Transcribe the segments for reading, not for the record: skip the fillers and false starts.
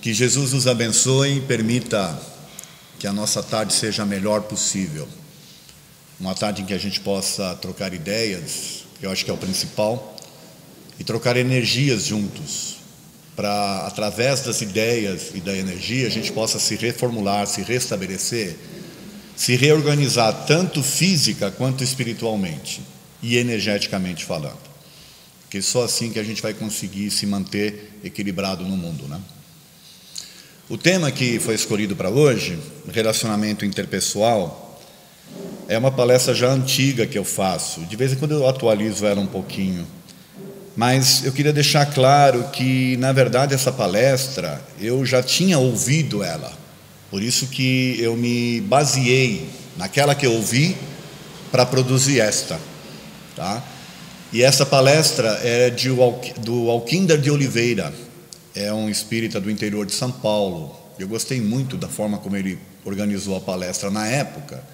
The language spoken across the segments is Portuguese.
Que Jesus nos abençoe e permita que a nossa tarde seja a melhor possível. Uma tarde em que a gente possa trocar ideias, que eu acho que é o principal, e trocar energias juntos, para, através das ideias e da energia, a gente possa se reformular, se restabelecer, se reorganizar, tanto física quanto espiritualmente e energeticamente falando. Porque só assim que a gente vai conseguir se manter equilibrado no mundo, né? O tema que foi escolhido para hoje, relacionamento interpessoal, é uma palestra já antiga que eu faço. De vez em quando eu atualizo ela um pouquinho. Mas eu queria deixar claro que, na verdade, essa palestra, eu já tinha ouvido ela. Por isso que eu me baseei naquela que eu ouvi para produzir esta. Tá? E essa palestra é do Alquinder de Oliveira. É um espírita do interior de São Paulo. Eu gostei muito da forma como ele organizou a palestra na época.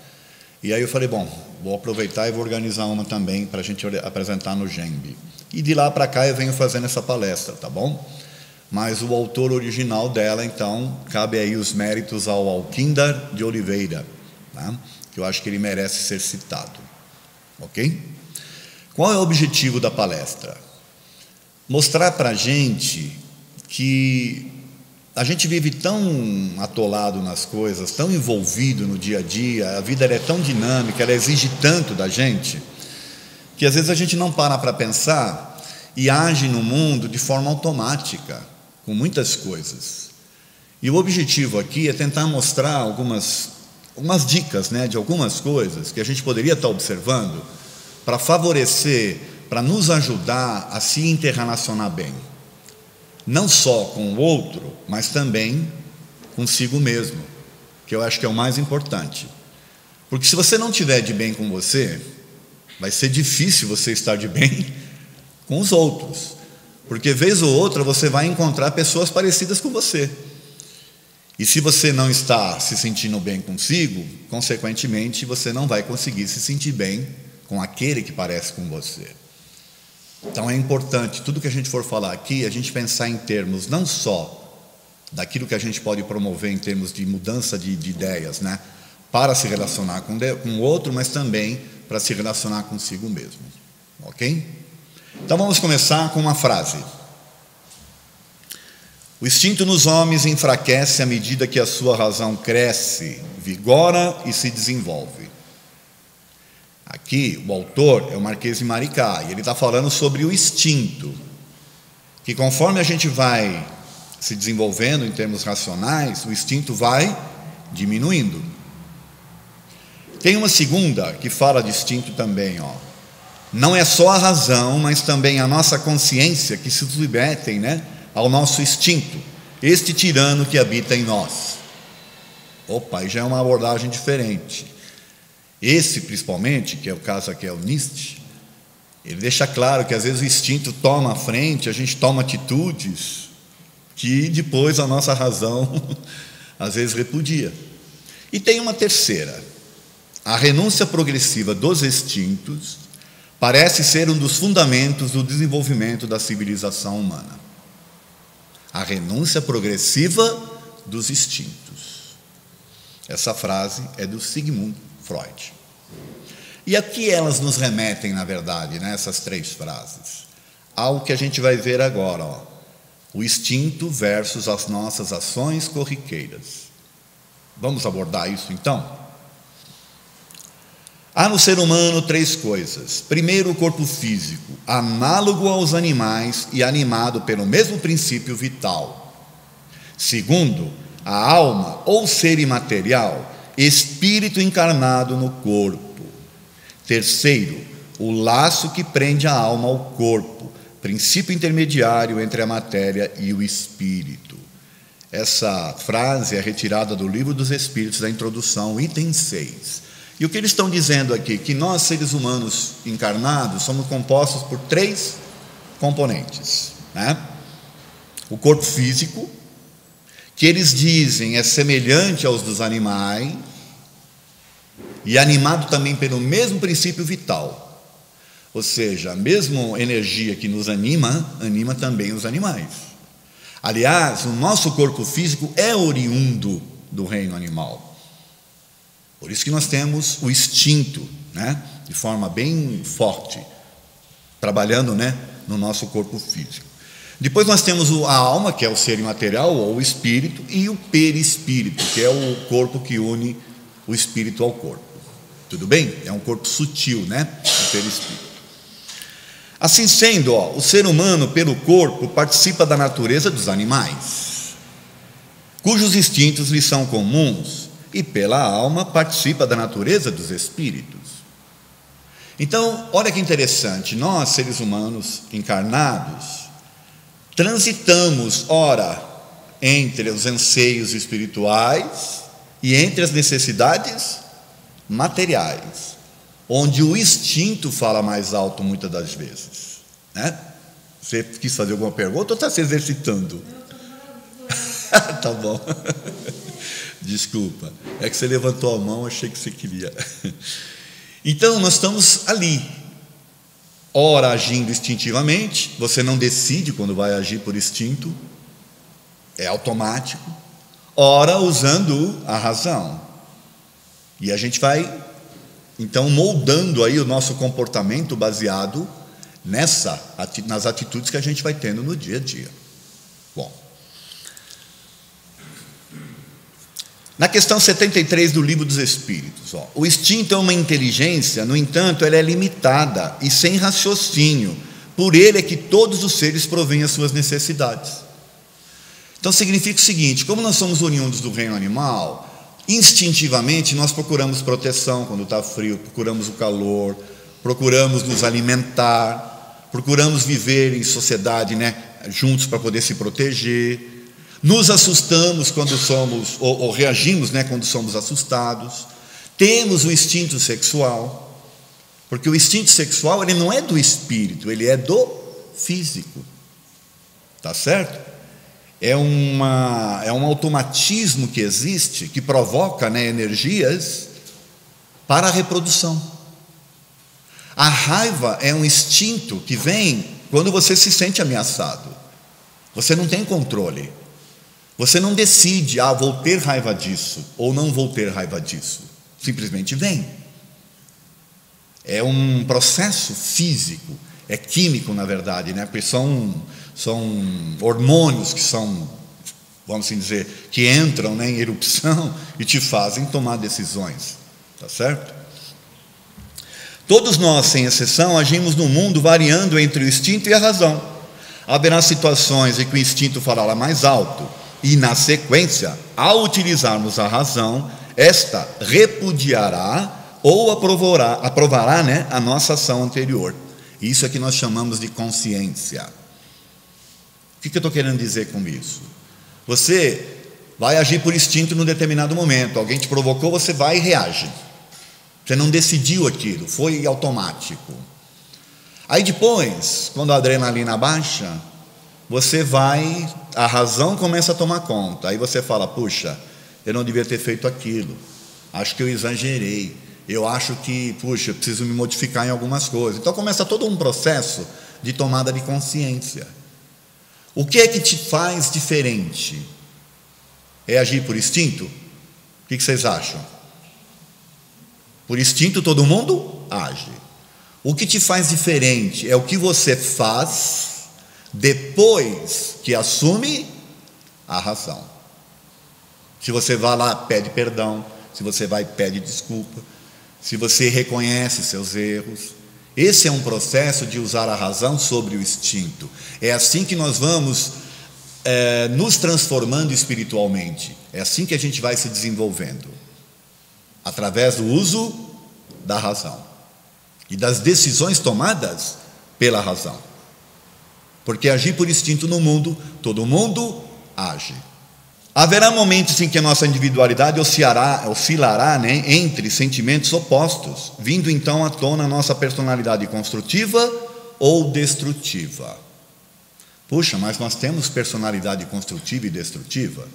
E aí eu falei, bom, vou aproveitar e vou organizar uma também para a gente apresentar no GEMB. E de lá para cá eu venho fazendo essa palestra, tá bom? Mas o autor original dela, então, cabe aí os méritos ao Alquinder de Oliveira, né? Que eu acho que ele merece ser citado. Ok? Qual é o objetivo da palestra? Mostrar para a gente que a gente vive tão atolado nas coisas, tão envolvido no dia a dia, a vida ela é tão dinâmica, ela exige tanto da gente, que às vezes a gente não para pensar e age no mundo de forma automática, com muitas coisas. E o objetivo aqui é tentar mostrar algumas dicas, né, de algumas coisas que a gente poderia estar observando para favorecer, para nos ajudar a se interrelacionar bem. Não só com o outro, mas também consigo mesmo, que eu acho que é o mais importante. Porque se você não estiver de bem com você, vai ser difícil você estar de bem com os outros. Porque vez ou outra você vai encontrar pessoas parecidas com você. E se você não está se sentindo bem consigo, consequentemente você não vai conseguir se sentir bem com aquele que parece com você. Então é importante, tudo que a gente for falar aqui, a gente pensar em termos não só daquilo que a gente pode promover em termos de mudança de ideias, né, para se relacionar com o outro, mas também para se relacionar consigo mesmo. Ok? Então vamos começar com uma frase. O instinto nos homens enfraquece à medida que a sua razão cresce, vigora e se desenvolve. Aqui, o autor é o Marquês de Maricá, e ele está falando sobre o instinto, que conforme a gente vai se desenvolvendo em termos racionais, o instinto vai diminuindo. Tem uma segunda que fala de instinto também, ó. Não é só a razão, mas também a nossa consciência que se submetem, né, ao nosso instinto, este tirano que habita em nós. Opa, aí já é uma abordagem diferente. Esse, principalmente, que é o caso aqui, é o Nietzsche, ele deixa claro que às vezes o instinto toma a frente, a gente toma atitudes que depois a nossa razão às vezes repudia. E tem uma terceira. A renúncia progressiva dos instintos parece ser um dos fundamentos do desenvolvimento da civilização humana. A renúncia progressiva dos instintos. Essa frase é do Sigmund Freud. E a que elas nos remetem, na verdade, né, essas três frases? Ao que a gente vai ver agora, ó. O instinto versus as nossas ações corriqueiras. Vamos abordar isso então? Há no ser humano três coisas. Primeiro, o corpo físico, análogo aos animais e animado pelo mesmo princípio vital. Segundo, a alma, ou ser imaterial, espírito encarnado no corpo. Terceiro, o laço que prende a alma ao corpo, princípio intermediário entre a matéria e o espírito. Essa frase é retirada do Livro dos Espíritos, da introdução, item 6. E o que eles estão dizendo aqui? Que nós, seres humanos encarnados, somos compostos por três componentes, né? O corpo físico, que eles dizem é semelhante aos dos animais, e animado também pelo mesmo princípio vital. Ou seja, a mesma energia que nos anima, anima também os animais. Aliás, o nosso corpo físico é oriundo do reino animal. Por isso que nós temos o instinto, né, de forma bem forte, trabalhando, né, no nosso corpo físico. Depois nós temos a alma, que é o ser imaterial, ou o espírito, e o perispírito, que é o corpo que une o espírito ao corpo. Tudo bem? É um corpo sutil, né? O perispírito. Assim sendo, o ser humano, pelo corpo, participa da natureza dos animais, cujos instintos lhe são comuns, e pela alma participa da natureza dos espíritos. Então, olha que interessante, nós, seres humanos encarnados, transitamos, ora, entre os anseios espirituais e entre as necessidades materiais, onde o instinto fala mais alto muitas das vezes, né? Você quis fazer alguma pergunta ou está se exercitando? Tá bom. Desculpa, é que você levantou a mão, achei que você queria. Então, nós estamos ali, ora agindo instintivamente, você não decide quando vai agir por instinto, é automático, ora usando a razão. E a gente vai, então, moldando aí o nosso comportamento baseado nas atitudes que a gente vai tendo no dia a dia. Bom, na questão 73 do Livro dos Espíritos, o instinto é uma inteligência, no entanto, ela é limitada e sem raciocínio, por ele é que todos os seres provêm as suas necessidades. Então significa o seguinte: como nós somos oriundos do reino animal, instintivamente nós procuramos proteção quando está frio, procuramos o calor, procuramos nos alimentar, procuramos viver em sociedade, né, juntos para poder se proteger. Nos assustamos quando somos, ou reagimos, né, quando somos assustados. Temos o instinto sexual, porque o instinto sexual ele não é do espírito, ele é do físico. Tá certo? É um automatismo que existe, que provoca, né, energias para a reprodução. A raiva é um instinto que vem quando você se sente ameaçado. Você não tem controle. Você não decide, vou ter raiva disso, ou não vou ter raiva disso. Simplesmente vem. É um processo físico, é químico, na verdade, né? Porque são hormônios que são, vamos assim dizer, que entram, né, em erupção e te fazem tomar decisões. Tá certo? Todos nós, sem exceção, agimos no mundo variando entre o instinto e a razão. Haverá situações em que o instinto falará mais alto, e, na sequência, ao utilizarmos a razão, esta repudiará ou aprovará, né, a nossa ação anterior. Isso é que nós chamamos de consciência. O que eu estou querendo dizer com isso? Você vai agir por instinto num determinado momento, alguém te provocou, você vai e reage. Você não decidiu aquilo, foi automático. Aí depois, quando a adrenalina baixa, a razão começa a tomar conta. Aí você fala: puxa, eu não devia ter feito aquilo, acho que eu exagerei, eu acho que, puxa, eu preciso me modificar em algumas coisas. Então começa todo um processo de tomada de consciência. O que é que te faz diferente? É agir por instinto? O que vocês acham? Por instinto todo mundo age. O que te faz diferente é o que você faz depois que assume a razão. Se você vai lá, pede perdão, se você vai, pede desculpa, se você reconhece seus erros. Esse é um processo de usar a razão sobre o instinto. É assim que nós vamos nos transformando espiritualmente. É assim que a gente vai se desenvolvendo, através do uso da razão e das decisões tomadas pela razão. Porque agir por instinto no mundo, todo mundo age. Haverá momentos em que a nossa individualidade oscilará, né, entre sentimentos opostos, vindo então à tona a nossa personalidade construtiva ou destrutiva. Puxa, mas nós temos personalidade construtiva e destrutiva?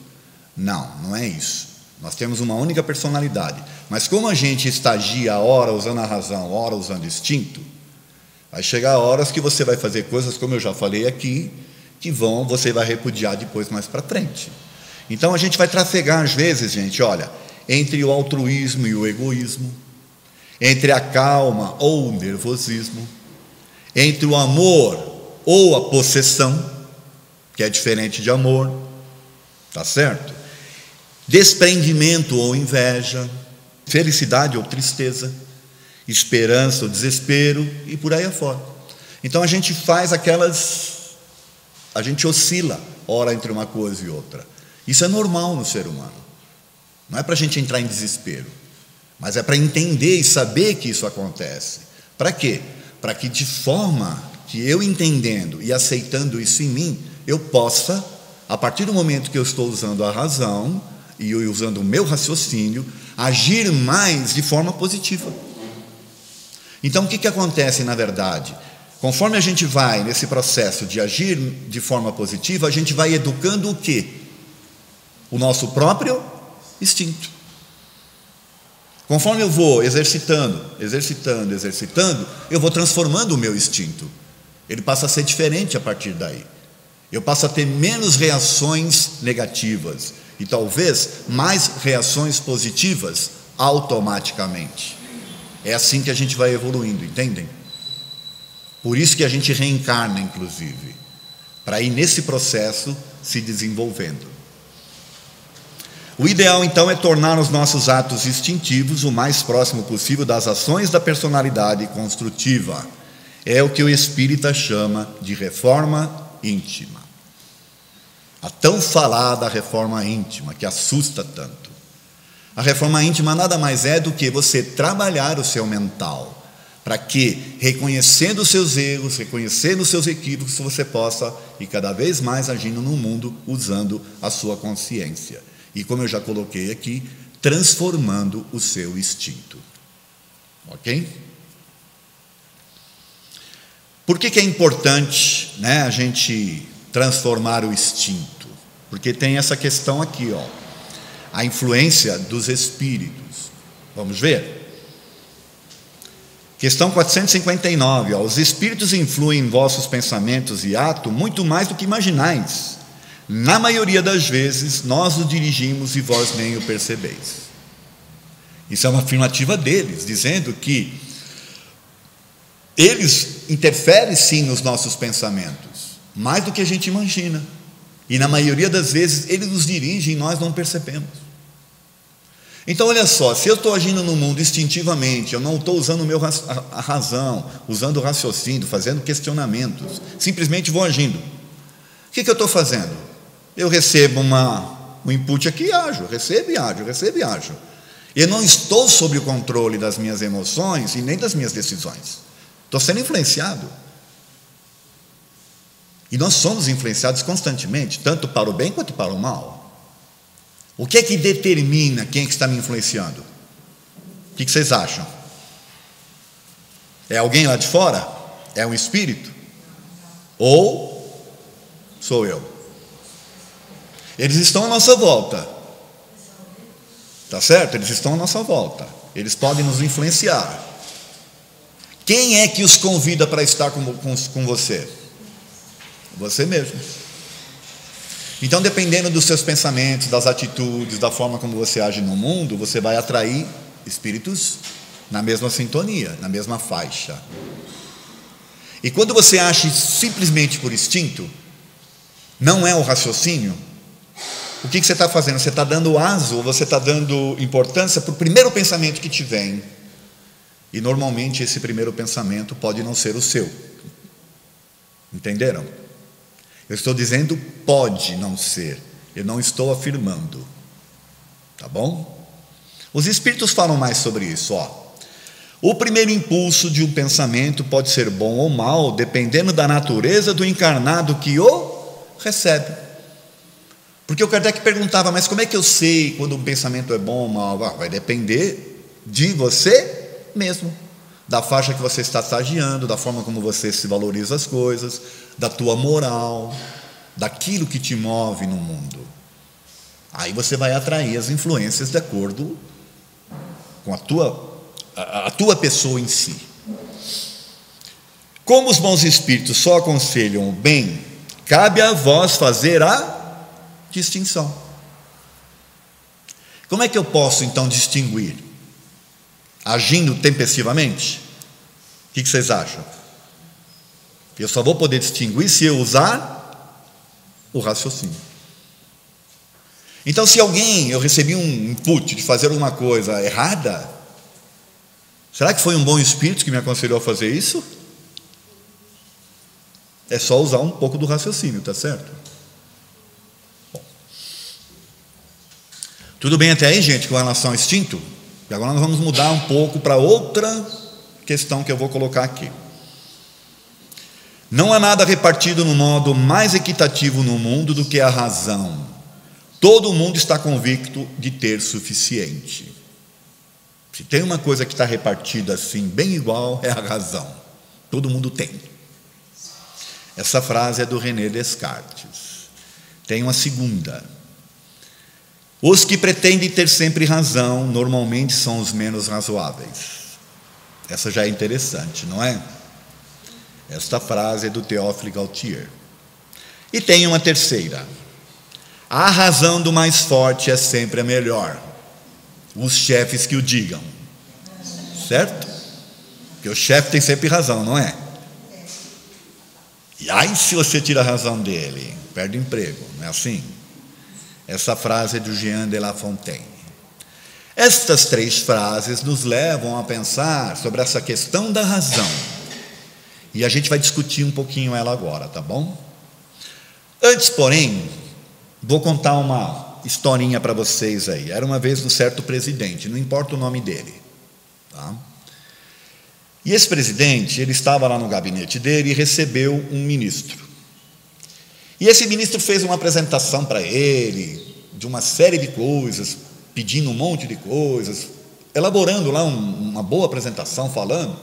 Não, não é isso. Nós temos uma única personalidade. Mas como a gente estagia, ora usando a razão, ora usando o instinto, vai chegar horas que você vai fazer coisas, como eu já falei aqui, que você vai repudiar depois mais para frente. Então a gente vai trafegar às vezes, gente, olha, entre o altruísmo e o egoísmo, entre a calma ou o nervosismo, entre o amor ou a possessão, que é diferente de amor, tá certo? Desprendimento ou inveja, felicidade ou tristeza, esperança ou desespero e por aí afora. Então a gente faz a gente oscila, ora entre uma coisa e outra. Isso é normal no ser humano. Não é para a gente entrar em desespero, mas é para entender e saber que isso acontece. Para quê? Para que de forma que eu entendendo e aceitando isso em mim, eu possa, a partir do momento que eu estou usando a razão e usando o meu raciocínio, agir mais de forma positiva. Então o que acontece na verdade? Conforme a gente vai nesse processo de agir de forma positiva, a gente vai educando o quê? O nosso próprio instinto. Conforme eu vou exercitando, eu vou transformando o meu instinto. Ele passa a ser diferente a partir daí. Eu passo a ter menos reações negativas e talvez mais reações positivas automaticamente. É assim que a gente vai evoluindo, entendem? Por isso que a gente reencarna, inclusive, para ir nesse processo se desenvolvendo. O ideal, então, é tornar os nossos atos instintivos o mais próximo possível das ações da personalidade construtiva. É o que o espírita chama de reforma íntima. A tão falada reforma íntima, que assusta tanto. A reforma íntima nada mais é do que você trabalhar o seu mental, para que, reconhecendo os seus erros, reconhecendo os seus equívocos, você possa ir cada vez mais agindo no mundo, usando a sua consciência. E como eu já coloquei aqui, transformando o seu instinto. Ok? Por que é importante, né, a gente transformar o instinto? Porque tem essa questão aqui, ó, a influência dos espíritos. Vamos ver? Questão 459, ó, os espíritos influem em vossos pensamentos e atos muito mais do que imaginais. Na maioria das vezes, nós o dirigimos e vós nem o percebeis. Isso é uma afirmativa deles, dizendo que eles interferem sim nos nossos pensamentos, mais do que a gente imagina. E na maioria das vezes, eles nos dirigem e nós não percebemos. Então, olha só, se eu estou agindo no mundo instintivamente, eu não estou usando a razão, usando o raciocínio, fazendo questionamentos, simplesmente vou agindo. O que eu estou fazendo? Eu recebo um input aqui e ajo, recebo e ajo. Eu não estou sob o controle das minhas emoções e nem das minhas decisões. Estou sendo influenciado. E nós somos influenciados constantemente, tanto para o bem quanto para o mal. O que é que determina quem é que está me influenciando? O que vocês acham? É alguém lá de fora? É um espírito? Ou sou eu? Eles estão à nossa volta. Tá certo? Eles estão à nossa volta. Eles podem nos influenciar. Quem é que os convida para estar com você? Você mesmo. Então, dependendo dos seus pensamentos, das atitudes, da forma como você age no mundo, você vai atrair espíritos na mesma sintonia, na mesma faixa. E quando você age simplesmente por instinto, não é o raciocínio, o que você está fazendo? Você está dando aso, ou você está dando importância para o primeiro pensamento que te vem. E normalmente esse primeiro pensamento pode não ser o seu. Entenderam? Eu estou dizendo pode não ser, eu não estou afirmando. Tá bom? Os espíritos falam mais sobre isso, ó. O primeiro impulso de um pensamento pode ser bom ou mal, dependendo da natureza do encarnado que o recebe. Porque o Kardec perguntava, mas como é que eu sei quando um pensamento é bom ou mal? Vai depender de você mesmo, da faixa que você está estagiando, da forma como você se valoriza as coisas, da tua moral, daquilo que te move no mundo. Aí você vai atrair as influências de acordo com a tua pessoa em si. Como os bons espíritos só aconselham o bem, cabe a vós fazer a distinção. Como é que eu posso então distinguir? Agindo tempestivamente? O que vocês acham? Eu só vou poder distinguir se eu usar o raciocínio. Então, se eu recebi um input de fazer alguma coisa errada, será que foi um bom espírito que me aconselhou a fazer isso? É só usar um pouco do raciocínio, tá certo? Bom. Tudo bem até aí, gente, com relação ao instinto? E agora nós vamos mudar um pouco para outra questão que eu vou colocar aqui. Não há nada repartido no modo mais equitativo no mundo do que a razão. Todo mundo está convicto de ter suficiente. Se tem uma coisa que está repartida assim, bem igual, é a razão. Todo mundo tem. Essa frase é do René Descartes. Tem uma segunda. Os que pretendem ter sempre razão, normalmente são os menos razoáveis. Essa já é interessante, não é? Esta frase é do Théophile Gautier. E tem uma terceira. A razão do mais forte é sempre a melhor. Os chefes que o digam. Certo? Porque o chefe tem sempre razão, não é? E aí, se você tira a razão dele, perde o emprego, não é assim? Essa frase é do Jean de La Fontaine. Estas três frases nos levam a pensar sobre essa questão da razão. E a gente vai discutir um pouquinho ela agora, tá bom? Antes, porém, vou contar uma historinha para vocês aí. Era uma vez um certo presidente, não importa o nome dele, tá? E esse presidente, ele estava lá no gabinete dele e recebeu um ministro. E esse ministro fez uma apresentação para ele, de uma série de coisas, pedindo um monte de coisas, elaborando lá uma boa apresentação, falando.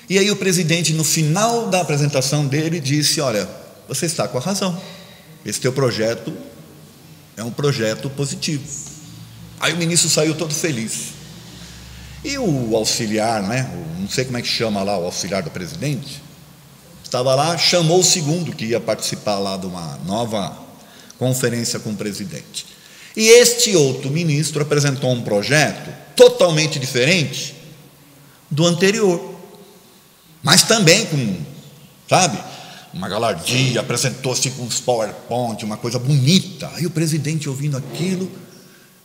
E aí o presidente, no final da apresentação dele, disse: olha, você está com a razão, esse teu projeto é um projeto positivo. Aí o ministro saiu todo feliz. E o auxiliar, né, não sei como é que chama lá, o auxiliar do presidente, estava lá, chamou o segundo que ia participar lá de uma nova conferência com o presidente. E este outro ministro apresentou um projeto totalmente diferente do anterior, mas também com, sabe, uma galardia, apresentou-se com uns PowerPoint, uma coisa bonita. Aí o presidente, ouvindo aquilo,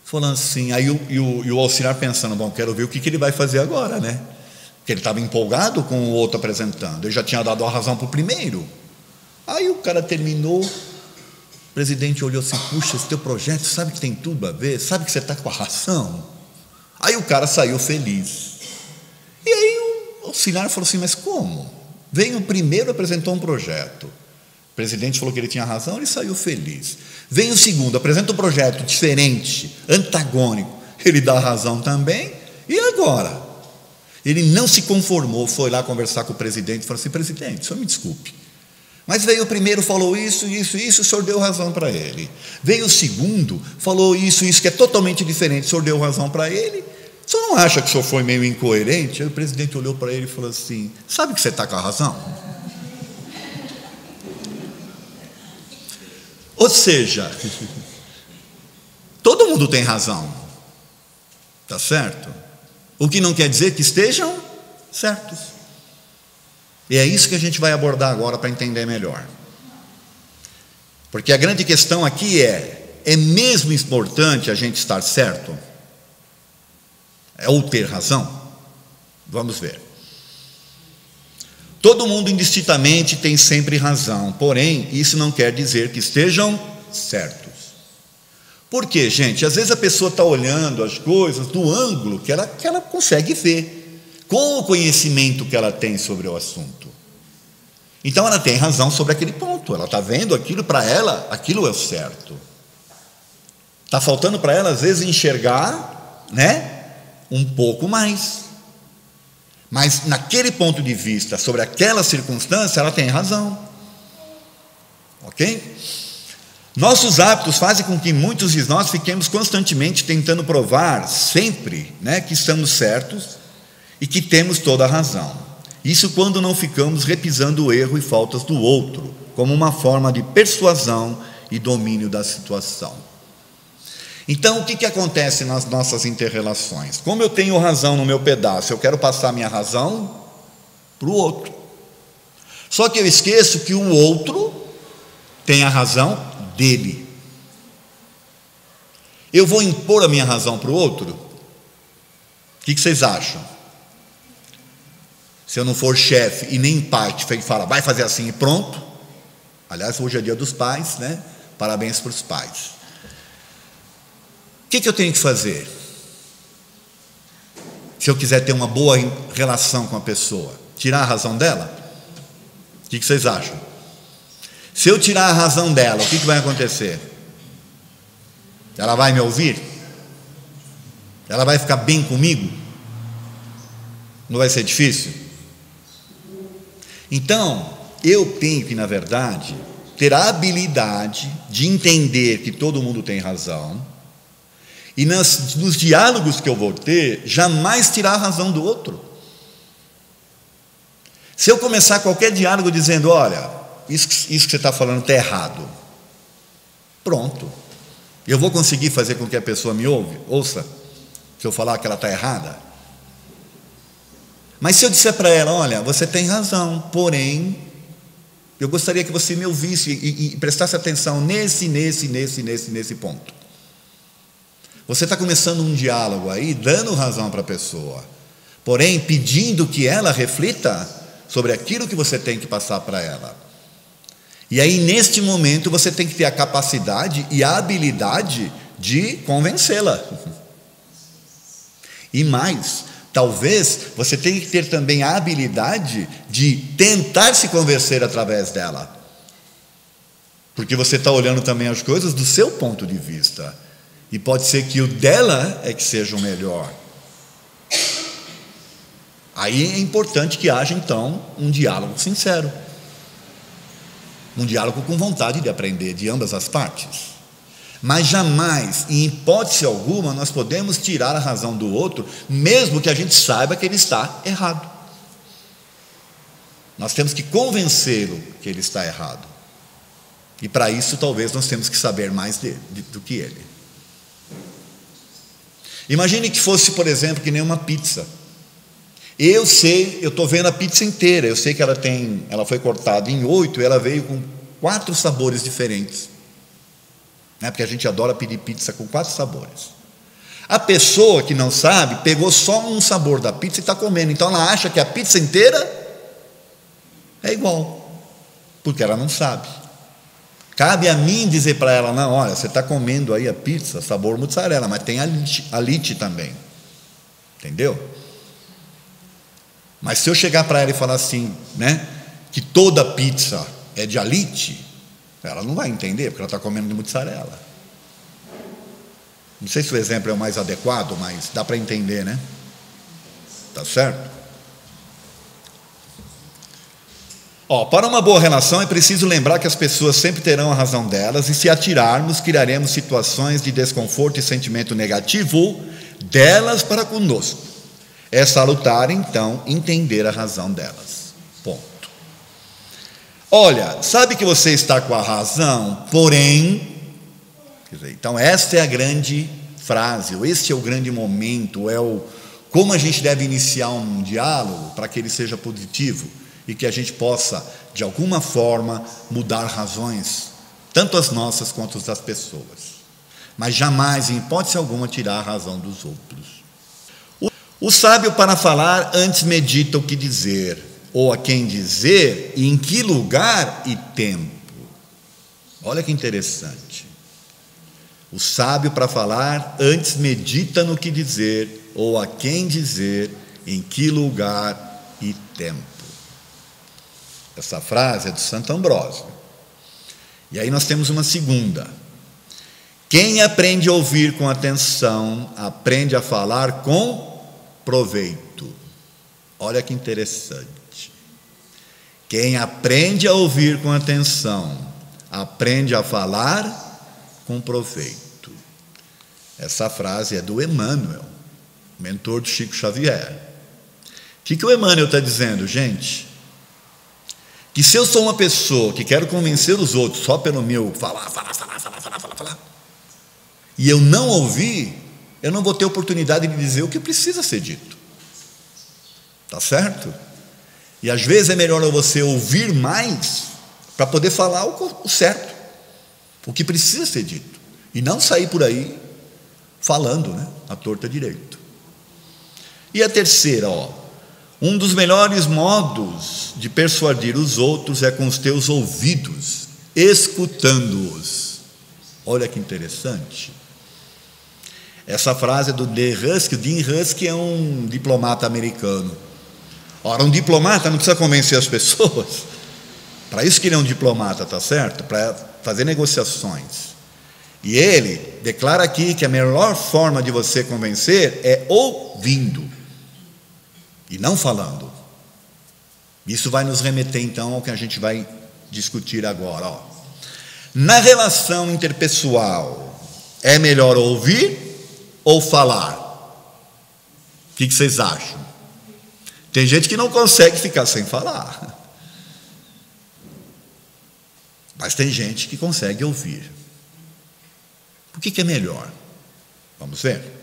falando assim, aí o auxiliar pensando: bom, quero ver o que ele vai fazer agora, né? Porque ele estava empolgado com o outro apresentando, ele já tinha dado a razão para o primeiro. Aí o cara terminou, o presidente olhou assim: puxa, esse teu projeto, sabe que tem tudo a ver, sabe que você está com a razão. Aí o cara saiu feliz. E aí o auxiliar falou assim: mas como? Veio o primeiro, apresentou um projeto, o presidente falou que ele tinha razão, ele saiu feliz. Vem o segundo, apresenta um projeto diferente, antagônico, ele dá razão também. E agora? Ele não se conformou, foi lá conversar com o presidente e falou assim: presidente, o senhor me desculpe, mas veio o primeiro, falou isso, isso, isso, o senhor deu razão para ele. Veio o segundo, falou isso, isso, que é totalmente diferente, o senhor deu razão para ele. O senhor não acha que o senhor foi meio incoerente? Aí o presidente olhou para ele e falou assim: sabe que você está com a razão? Ou seja, todo mundo tem razão, tá certo? O que não quer dizer que estejam certos. E é isso que a gente vai abordar agora para entender melhor. Porque a grande questão aqui é mesmo importante a gente estar certo? Ou ter razão? Vamos ver. Todo mundo indistintamente tem sempre razão, porém, isso não quer dizer que estejam certos. Por quê, gente? Às vezes a pessoa está olhando as coisas do ângulo que ela consegue ver, com o conhecimento que ela tem sobre o assunto. Então ela tem razão sobre aquele ponto, ela está vendo aquilo, para ela, aquilo é o certo. Está faltando para ela, às vezes, enxergar, né, um pouco mais. Mas naquele ponto de vista, sobre aquela circunstância, ela tem razão. Ok? Nossos hábitos fazem com que muitos de nós fiquemos constantemente tentando provar, sempre, né, que estamos certos e que temos toda a razão. Isso quando não ficamos repisando o erro e faltas do outro, como uma forma de persuasão e domínio da situação. Então, o que acontece nas nossas inter-relações? Como eu tenho razão no meu pedaço, eu quero passar minha razão para o outro. Só que eu esqueço que o outro tem a razão dele. Eu vou impor a minha razão para o outro? O que vocês acham? Se eu não for chefe e nem pai que fala, vai fazer assim e pronto. Aliás, hoje é dia dos pais, né? Parabéns para os pais. O que eu tenho que fazer? Se eu quiser ter uma boa relação com a pessoa, tirar a razão dela? O que vocês acham? Se eu tirar a razão dela, o que vai acontecer? Ela vai me ouvir? Ela vai ficar bem comigo? Não vai ser difícil? Então, eu tenho que, na verdade, ter a habilidade de entender que todo mundo tem razão, e nos diálogos que eu vou ter, jamais tirar a razão do outro. Se eu começar qualquer diálogo dizendo, olha, isso que você está falando está errado, pronto. Eu vou conseguir fazer com que a pessoa me ouça, se eu falar que ela está errada? Mas se eu disser para ela, olha, você tem razão, porém, eu gostaria que você me ouvisse e prestasse atenção nesse ponto. Você está começando um diálogo aí, dando razão para a pessoa, porém, pedindo que ela reflita sobre aquilo que você tem que passar para ela. E aí, neste momento, você tem que ter a capacidade e a habilidade de convencê-la. E mais, talvez você tenha que ter também a habilidade de tentar se convencer através dela. Porque você está olhando também as coisas do seu ponto de vista. E pode ser que o dela é que seja o melhor. Aí é importante que haja, então, um diálogo sincero. Um diálogo com vontade de aprender de ambas as partes. Mas jamais, em hipótese alguma, nós podemos tirar a razão do outro, mesmo que a gente saiba que ele está errado. Nós temos que convencê-lo que ele está errado. E para isso, talvez, nós temos que saber mais do que ele. Imagine que fosse, por exemplo, que nem uma pizza. Eu estou vendo a pizza inteira, eu sei que ela foi cortada em 8, e ela veio com 4 sabores diferentes. Porque a gente adora pedir pizza com 4 sabores. A pessoa que não sabe, pegou só um sabor da pizza e está comendo, então ela acha que a pizza inteira é igual, porque ela não sabe. Cabe a mim dizer para ela, não, olha, você está comendo aí a pizza, sabor mussarela, mas tem alite também, entendeu? Mas se eu chegar para ela e falar assim, que toda pizza é de alite, ela não vai entender, porque ela está comendo de mussarela. Não sei se o exemplo é o mais adequado, mas dá para entender, né? Tá certo? Para uma boa relação é preciso lembrar que as pessoas sempre terão a razão delas, e se atirarmos, criaremos situações de desconforto e sentimento negativo delas para conosco. É salutar, então, entender a razão delas. Ponto. Olha, sabe que você está com a razão, porém... Então, esta é a grande frase, este é o grande momento, como a gente deve iniciar um diálogo para que ele seja positivo e que a gente possa, de alguma forma, mudar razões, tanto as nossas quanto as das pessoas. Mas jamais, em hipótese alguma, tirar a razão dos outros. O sábio, para falar, antes medita o que dizer, ou a quem dizer, e em que lugar e tempo. Olha que interessante. O sábio, para falar, antes medita no que dizer, ou a quem dizer, em que lugar e tempo. Essa frase é de Santo Ambrósio. E aí nós temos uma segunda. Quem aprende a ouvir com atenção, aprende a falar com proveito. Olha que interessante. Quem aprende a ouvir com atenção, aprende a falar com proveito. Essa frase é do Emmanuel, mentor do Chico Xavier. O que o Emmanuel está dizendo, gente? Que que se eu sou uma pessoa que quero convencer os outros só pelo meu falar, e eu não ouvir, eu não vou ter oportunidade de dizer o que precisa ser dito. Tá certo? E às vezes é melhor você ouvir mais para poder falar o certo, o que precisa ser dito, e não sair por aí falando, né, à torta direito. E a terceira, um dos melhores modos de persuadir os outros é com os teus ouvidos, escutando-os. Olha que interessante. Essa frase é do Dean Rusk. O Dean Rusk é um diplomata americano. Ora, um diplomata não precisa convencer as pessoas. Para isso que ele é um diplomata, tá certo? Para fazer negociações. E ele declara aqui que a melhor forma de você convencer é ouvindo e não falando. Isso vai nos remeter então ao que a gente vai discutir agora. Na relação interpessoal, é melhor ouvir ou falar? O que vocês acham? Tem gente que não consegue ficar sem falar, mas tem gente que consegue ouvir. O que é melhor? Vamos ver.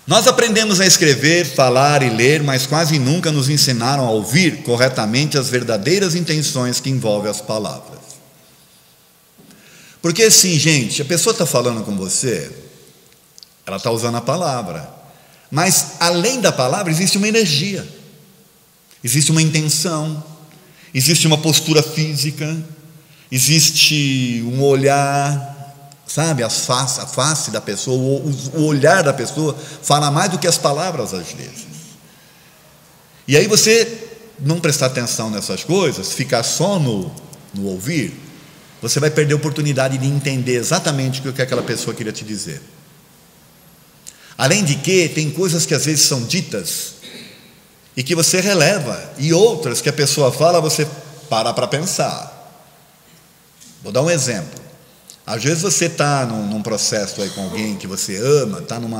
Nós aprendemos a escrever, falar e ler, mas quase nunca nos ensinaram a ouvir corretamente as verdadeiras intenções que envolvem as palavras. Porque assim, gente, a pessoa está falando com você, ela está usando a palavra, mas além da palavra existe uma energia, existe uma intenção, existe uma postura física, existe um olhar, sabe, a face da pessoa, o olhar da pessoa fala mais do que as palavras às vezes. E aí você não prestar atenção nessas coisas, ficar só no ouvir, você vai perder a oportunidade de entender exatamente o que aquela pessoa queria te dizer. Além de que tem coisas que às vezes são ditas e que você releva, e outras que a pessoa fala, você para pensar. Vou dar um exemplo. Às vezes você está num processo aí com alguém que você ama, está num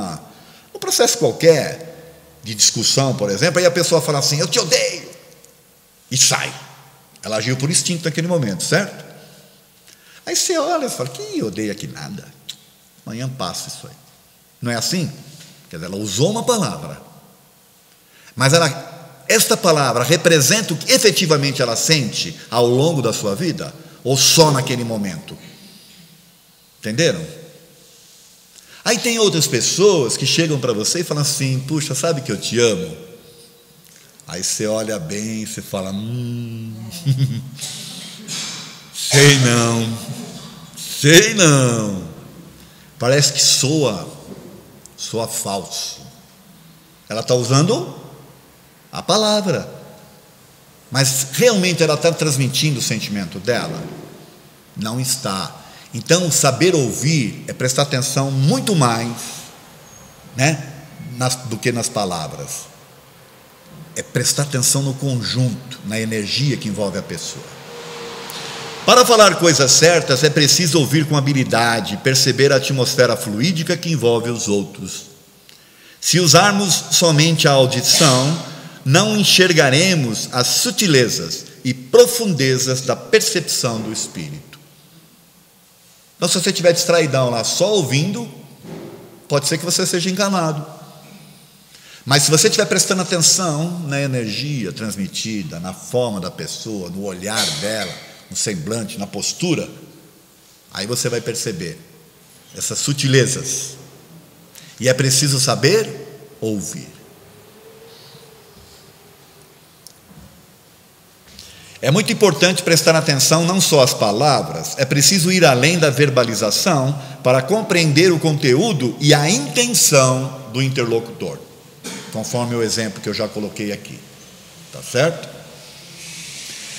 processo qualquer, de discussão, por exemplo, aí a pessoa fala assim, eu te odeio, e sai. Ela agiu por instinto naquele momento, certo? Aí você olha e fala, que odeia que nada, amanhã passa isso aí. Não é assim? Quer dizer, ela usou uma palavra, mas esta palavra representa o que efetivamente ela sente ao longo da sua vida, ou só naquele momento? Entenderam? Aí tem outras pessoas que chegam para você e falam assim, puxa, sabe que eu te amo? Aí você olha bem e você fala, sei não, parece que soa falso. Ela está usando a palavra, mas realmente ela está transmitindo o sentimento dela? Não está. Então, saber ouvir é prestar atenção muito mais, né, do que nas palavras. É prestar atenção no conjunto, na energia que envolve a pessoa. Para falar coisas certas, é preciso ouvir com habilidade, perceber a atmosfera fluídica que envolve os outros. Se usarmos somente a audição, não enxergaremos as sutilezas e profundezas da percepção do espírito. Então, se você estiver distraidão lá, só ouvindo, pode ser que você seja enganado. Mas se você estiver prestando atenção na energia transmitida, na forma da pessoa, no olhar dela, no semblante, na postura, aí você vai perceber essas sutilezas. E é preciso saber ouvir. É muito importante prestar atenção não só às palavras, é preciso ir além da verbalização para compreender o conteúdo e a intenção do interlocutor, conforme o exemplo que eu já coloquei aqui. Tá certo?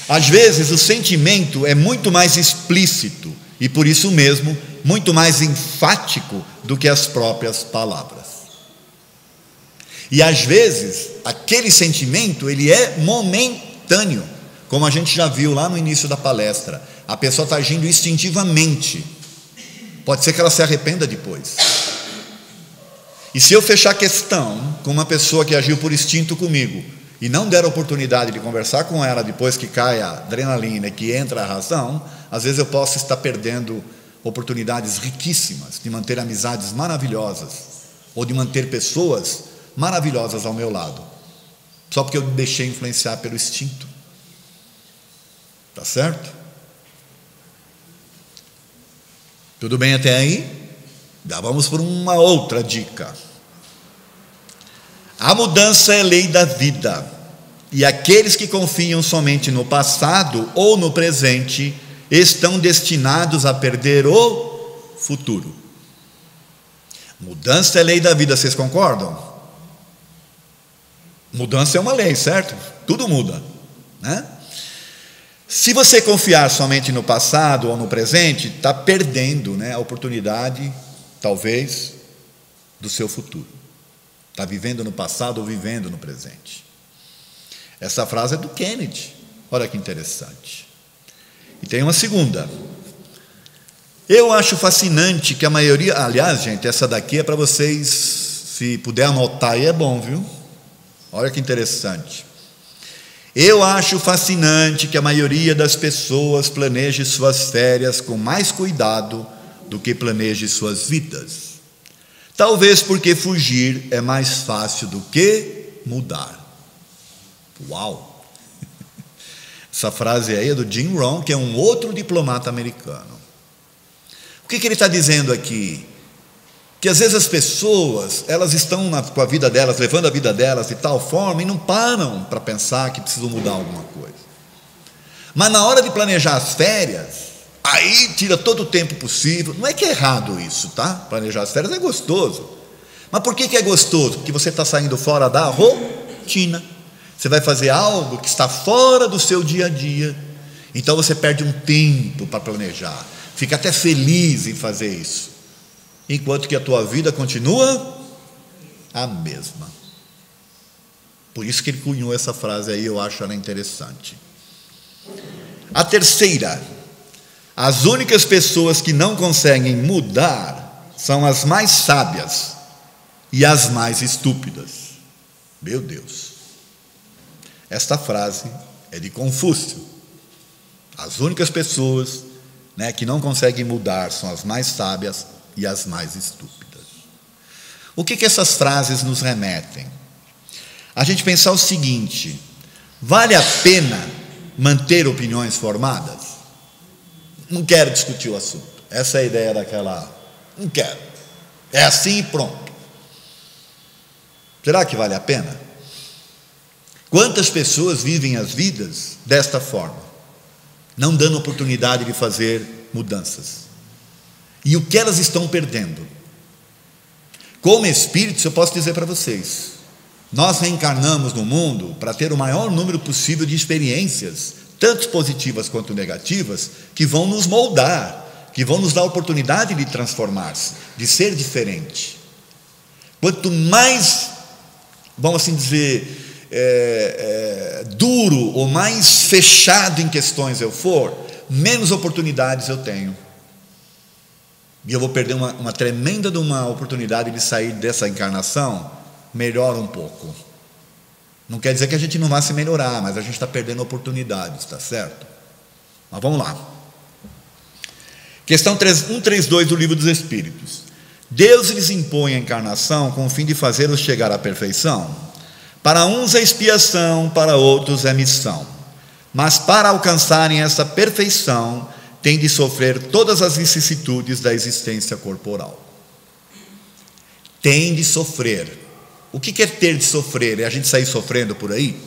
Às vezes o sentimento é muito mais explícito e por isso mesmo muito mais enfático do que as próprias palavras. E às vezes aquele sentimento ele é momentâneo, como a gente já viu lá no início da palestra. A pessoa está agindo instintivamente, pode ser que ela se arrependa depois. E se eu fechar questão com uma pessoa que agiu por instinto comigo, e não der a oportunidade de conversar com ela depois que cai a adrenalina e que entra a razão, às vezes eu posso estar perdendo oportunidades riquíssimas de manter amizades maravilhosas ou de manter pessoas maravilhosas ao meu lado, só porque eu me deixei influenciar pelo instinto. Tá certo? Tudo bem até aí? Já vamos por uma outra dica. A mudança é lei da vida, e aqueles que confiam somente no passado ou no presente estão destinados a perder o futuro. Mudança é lei da vida, vocês concordam? Mudança é uma lei, certo? Tudo muda, né? Se você confiar somente no passado ou no presente, está perdendo, né, a oportunidade, talvez, do seu futuro. Está vivendo no passado ou vivendo no presente. Essa frase é do Kennedy. Olha que interessante. E tem uma segunda. Eu acho fascinante que a maioria... Aliás, gente, essa daqui é para vocês, se puder anotar aí, é bom, viu? Olha que interessante. Eu acho fascinante que a maioria das pessoas planeje suas férias com mais cuidado do que planeje suas vidas. Talvez porque fugir é mais fácil do que mudar. Uau! Essa frase aí é do Jim Rohn, que é um outro diplomata americano. O que ele está dizendo aqui? Que às vezes as pessoas, elas estão com a vida delas, levando a vida delas de tal forma e não param para pensar que precisam mudar alguma coisa. Mas na hora de planejar as férias, aí tira todo o tempo possível. Não é que é errado isso, tá? Planejar as férias é gostoso. Mas por que é gostoso? Porque você está saindo fora da rotina. Você vai fazer algo que está fora do seu dia a dia. Então você perde um tempo para planejar. Fica até feliz em fazer isso. Enquanto que a tua vida continua a mesma. Por isso que ele cunhou essa frase aí, eu acho ela interessante. A terceira: as únicas pessoas que não conseguem mudar são as mais sábias e as mais estúpidas. Meu Deus. Esta frase é de Confúcio. As únicas pessoas, né, que não conseguem mudar são as mais sábias e as mais estúpidas. O que essas frases nos remetem? A gente pensar o seguinte: vale a pena manter opiniões formadas? Não quero discutir o assunto. Essa é a ideia daquela... Não quero. É assim e pronto. Será que vale a pena? Quantas pessoas vivem as vidas desta forma, não dando oportunidade de fazer mudanças? E o que elas estão perdendo? Como espíritos, eu posso dizer para vocês, nós reencarnamos no mundo para ter o maior número possível de experiências, tanto positivas quanto negativas, que vão nos moldar, que vão nos dar a oportunidade de transformar-se, de ser diferente. Quanto mais, vamos assim dizer, duro ou mais fechado em questões eu for, menos oportunidades eu tenho. E eu vou perder uma tremenda de uma oportunidade de sair dessa encarnação melhor um pouco. Não quer dizer que a gente não vá se melhorar, mas a gente está perdendo oportunidades, está certo? Mas vamos lá. Questão 132 do Livro dos Espíritos. Deus lhes impõe a encarnação com o fim de fazê-los chegar à perfeição. Para uns é expiação, para outros é missão. Mas para alcançarem essa perfeição, têm de sofrer todas as vicissitudes da existência corporal. Tem de sofrer. O que é ter de sofrer? É a gente sair sofrendo por aí?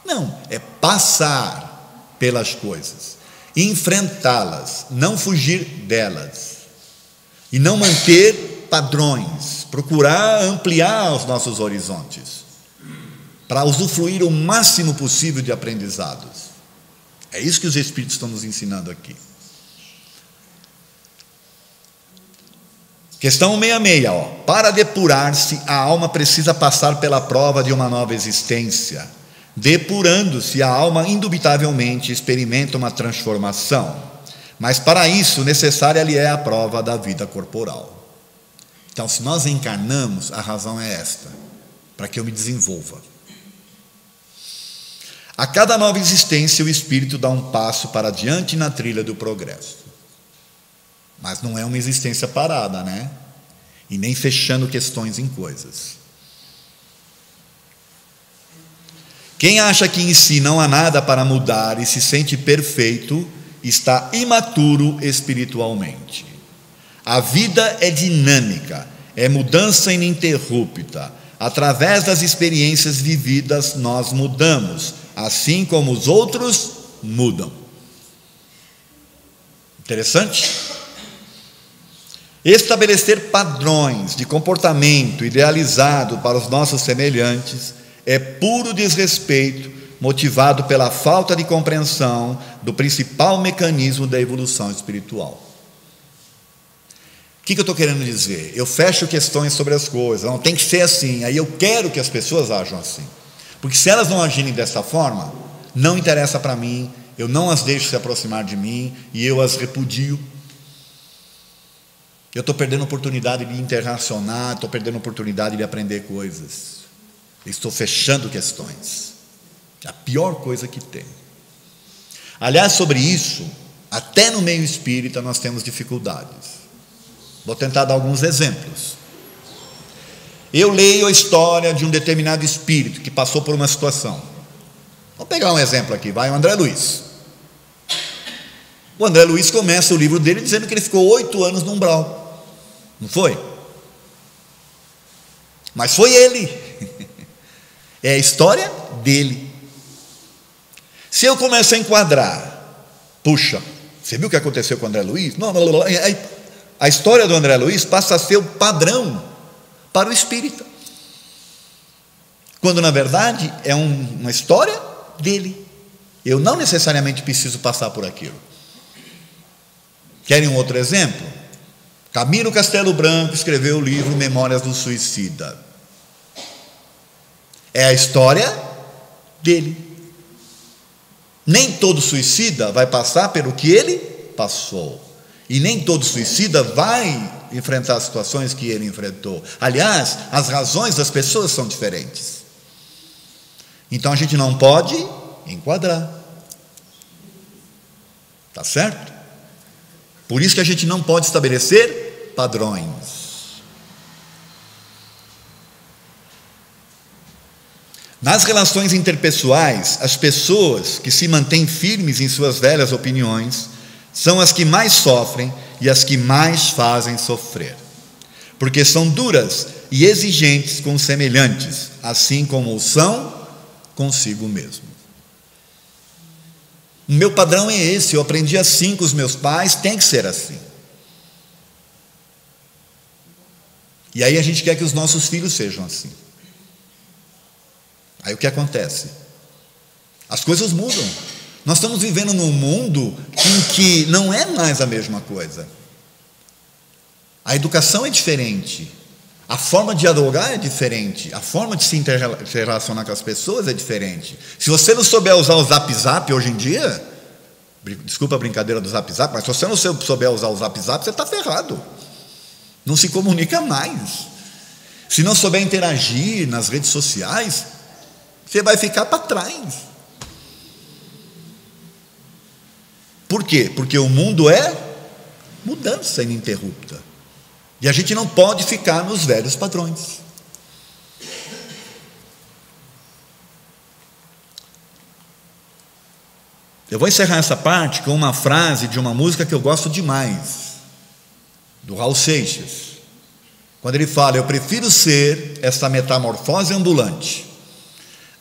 Não, é passar pelas coisas, enfrentá-las, não fugir delas, e não manter padrões, procurar ampliar os nossos horizontes, para usufruir o máximo possível de aprendizados. É isso que os Espíritos estão nos ensinando aqui. Questão 66, para depurar-se, a alma precisa passar pela prova de uma nova existência. Depurando-se, a alma indubitavelmente experimenta uma transformação, mas para isso necessária lhe é a prova da vida corporal. Então, se nós encarnamos, a razão é esta: para que eu me desenvolva. A cada nova existência, o espírito dá um passo para adiante na trilha do progresso. Mas não é uma existência parada, né? E nem fechando questões em coisas. Quem acha que em si não há nada para mudar e se sente perfeito, está imaturo espiritualmente. A vida é dinâmica, é mudança ininterrupta. Através das experiências vividas, nós mudamos, assim como os outros mudam. Interessante? Estabelecer padrões de comportamento idealizado para os nossos semelhantes é puro desrespeito, motivado pela falta de compreensão do principal mecanismo da evolução espiritual. O que eu estou querendo dizer? Eu fecho questões sobre as coisas, não tem que ser assim, aí eu quero que as pessoas ajam assim. Porque se elas não agirem dessa forma, não interessa para mim, eu não as deixo se aproximar de mim e eu as repudio. Eu estou perdendo a oportunidade de interrelacionar, estou perdendo a oportunidade de aprender coisas. Estou fechando questões. É a pior coisa que tem. Aliás, sobre isso, até no meio espírita nós temos dificuldades. Vou tentar dar alguns exemplos. Eu leio a história de um determinado espírito que passou por uma situação. Vamos pegar um exemplo aqui, vai, o André Luiz. O André Luiz começa o livro dele dizendo que ele ficou 8 anos no umbral. Não foi? Mas foi ele. É a história dele. Se eu começar a enquadrar, puxa, você viu o que aconteceu com o André Luiz? Não, a história do André Luiz passa a ser o padrão para o espírita, quando na verdade é uma história dele. Eu não necessariamente preciso passar por aquilo. Querem um outro exemplo? Camilo Castelo Branco escreveu o livro Memórias do Suicida. É a história dele. Nem todo suicida vai passar pelo que ele passou. E nem todo suicida vai enfrentar as situações que ele enfrentou. Aliás, as razões das pessoas são diferentes. Então a gente não pode enquadrar. Tá certo? Por isso que a gente não pode estabelecer padrões. Nas relações interpessoais, as pessoas que se mantêm firmes em suas velhas opiniões são as que mais sofrem e as que mais fazem sofrer, porque são duras e exigentes com os semelhantes, assim como o são consigo mesmo. O meu padrão é esse, eu aprendi assim com os meus pais, tem que ser assim. E aí a gente quer que os nossos filhos sejam assim. Aí o que acontece? As coisas mudam. Nós estamos vivendo num mundo em que não é mais a mesma coisa. A educação é diferente, a forma de dialogar é diferente, a forma de se relacionar com as pessoas é diferente. Se você não souber usar o Zap hoje em dia, desculpa a brincadeira do Zap, mas se você não souber usar o Zap, você está ferrado. Não se comunica mais. Se não souber interagir nas redes sociais, você vai ficar para trás. Por quê? Porque o mundo é mudança ininterrupta. E a gente não pode ficar nos velhos padrões. Eu vou encerrar essa parte com uma frase de uma música que eu gosto demais, do Raul Seixas, quando ele fala: eu prefiro ser essa metamorfose ambulante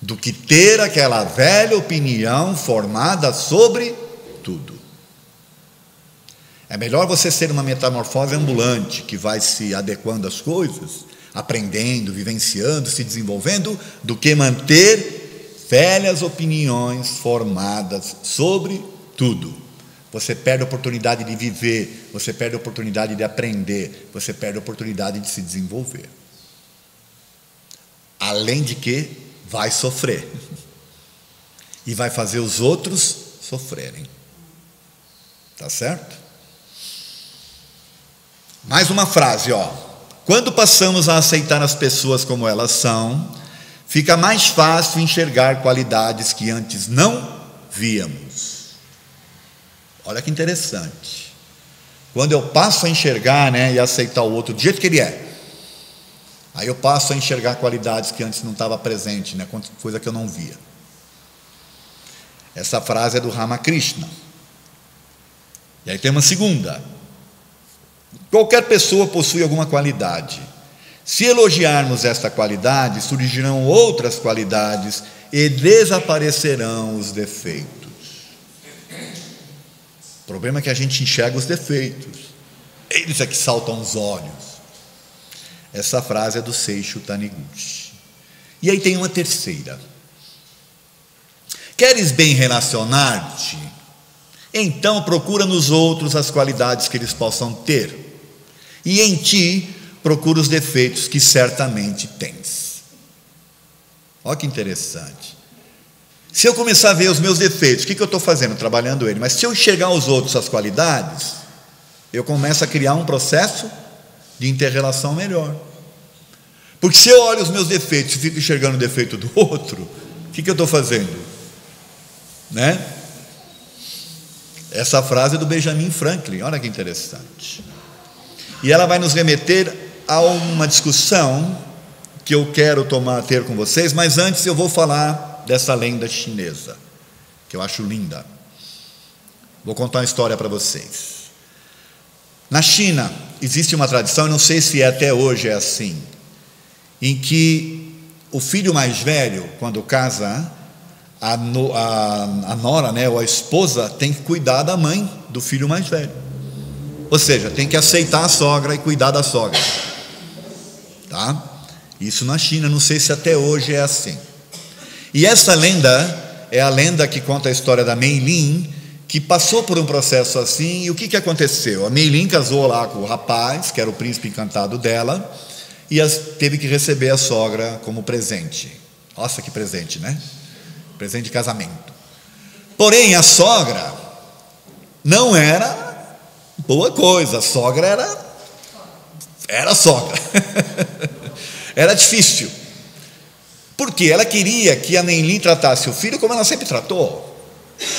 do que ter aquela velha opinião formada sobre tudo. É melhor você ser uma metamorfose ambulante, que vai se adequando às coisas, aprendendo, vivenciando, se desenvolvendo, do que manter velhas opiniões formadas sobre tudo. Você perde a oportunidade de viver, você perde a oportunidade de aprender, você perde a oportunidade de se desenvolver. Além de que vai sofrer. E vai fazer os outros sofrerem. Tá certo? Mais uma frase, ó. Quando passamos a aceitar as pessoas como elas são, fica mais fácil enxergar qualidades que antes não víamos. Olha que interessante. Quando eu passo a enxergar, e aceitar o outro do jeito que ele é, aí eu passo a enxergar qualidades que antes não estava presente, coisa que eu não via. Essa frase é do Ramakrishna. E aí tem uma segunda. Qualquer pessoa possui alguma qualidade. Se elogiarmos esta qualidade, surgirão outras qualidades e desaparecerão os defeitos. O problema é que a gente enxerga os defeitos. Eles é que saltam aos olhos. Essa frase é do Seisho Taniguchi. E aí tem uma terceira. Queres bem relacionar-te? Então procura nos outros as qualidades que eles possam ter. E em ti procura os defeitos que certamente tens. Olha que interessante. Se eu começar a ver os meus defeitos, o que eu estou fazendo? Trabalhando ele. Mas se eu enxergar aos outros as qualidades, eu começo a criar um processo de inter-relação melhor. Porque se eu olho os meus defeitos e fico enxergando o defeito do outro, o que eu estou fazendo? Essa frase é do Benjamin Franklin, olha que interessante. E ela vai nos remeter a uma discussão que eu quero ter com vocês, mas antes eu vou falar dessa lenda chinesa, que eu acho linda. Vou contar uma história para vocês. Na China existe uma tradição, eu não sei se até hoje é assim, em que o filho mais velho, quando casa, a nora, ou a esposa, tem que cuidar da mãe do filho mais velho. Ou seja, tem que aceitar a sogra e cuidar da sogra. Tá? Isso na China, não sei se até hoje é assim. E essa lenda é a lenda que conta a história da Mei Lin, que passou por um processo assim. E o que aconteceu? A Mei Lin casou lá com o rapaz, que era o príncipe encantado dela, e teve que receber a sogra como presente. Nossa, que presente, presente de casamento. Porém, a sogra não era boa coisa. A sogra era sogra. Era difícil. Porque ela queria que a Mei Lin tratasse o filho como ela sempre tratou.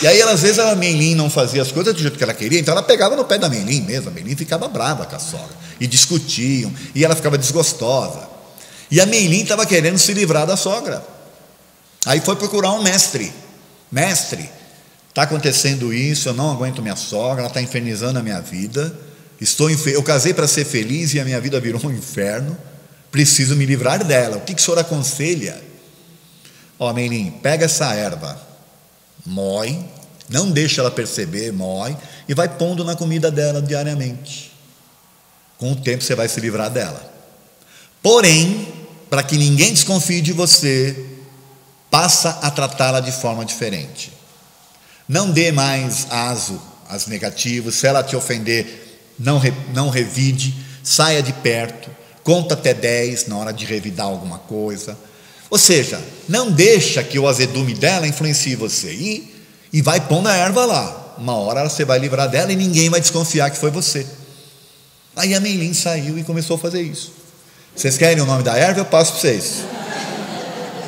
E aí, às vezes, a Mei Lin não fazia as coisas do jeito que ela queria, então ela pegava no pé da Mei Lin mesmo. A Mei Lin ficava brava com a sogra. E discutiam, e ela ficava desgostosa. E a Mei Lin estava querendo se livrar da sogra. Aí foi procurar um mestre. Mestre, está acontecendo isso, eu não aguento minha sogra, ela está infernizando a minha vida. Eu casei para ser feliz e a minha vida virou um inferno. Preciso me livrar dela. O que o senhor aconselha? Mei Lin, pega essa erva, mói, não deixa ela perceber, mói, e vai pondo na comida dela diariamente. Com o tempo você vai se livrar dela. Porém, para que ninguém desconfie de você, passa a tratá-la de forma diferente. Não dê mais aso às negativas. Se ela te ofender, não revide, saia de perto, conta até 10 na hora de revidar alguma coisa. Ou seja, não deixa que o azedume dela influencie você. E vai pondo a erva lá. Uma hora você vai livrar dela e ninguém vai desconfiar que foi você. Aí a Mei Lin saiu e começou a fazer isso. Vocês querem o nome da erva? Eu passo para vocês.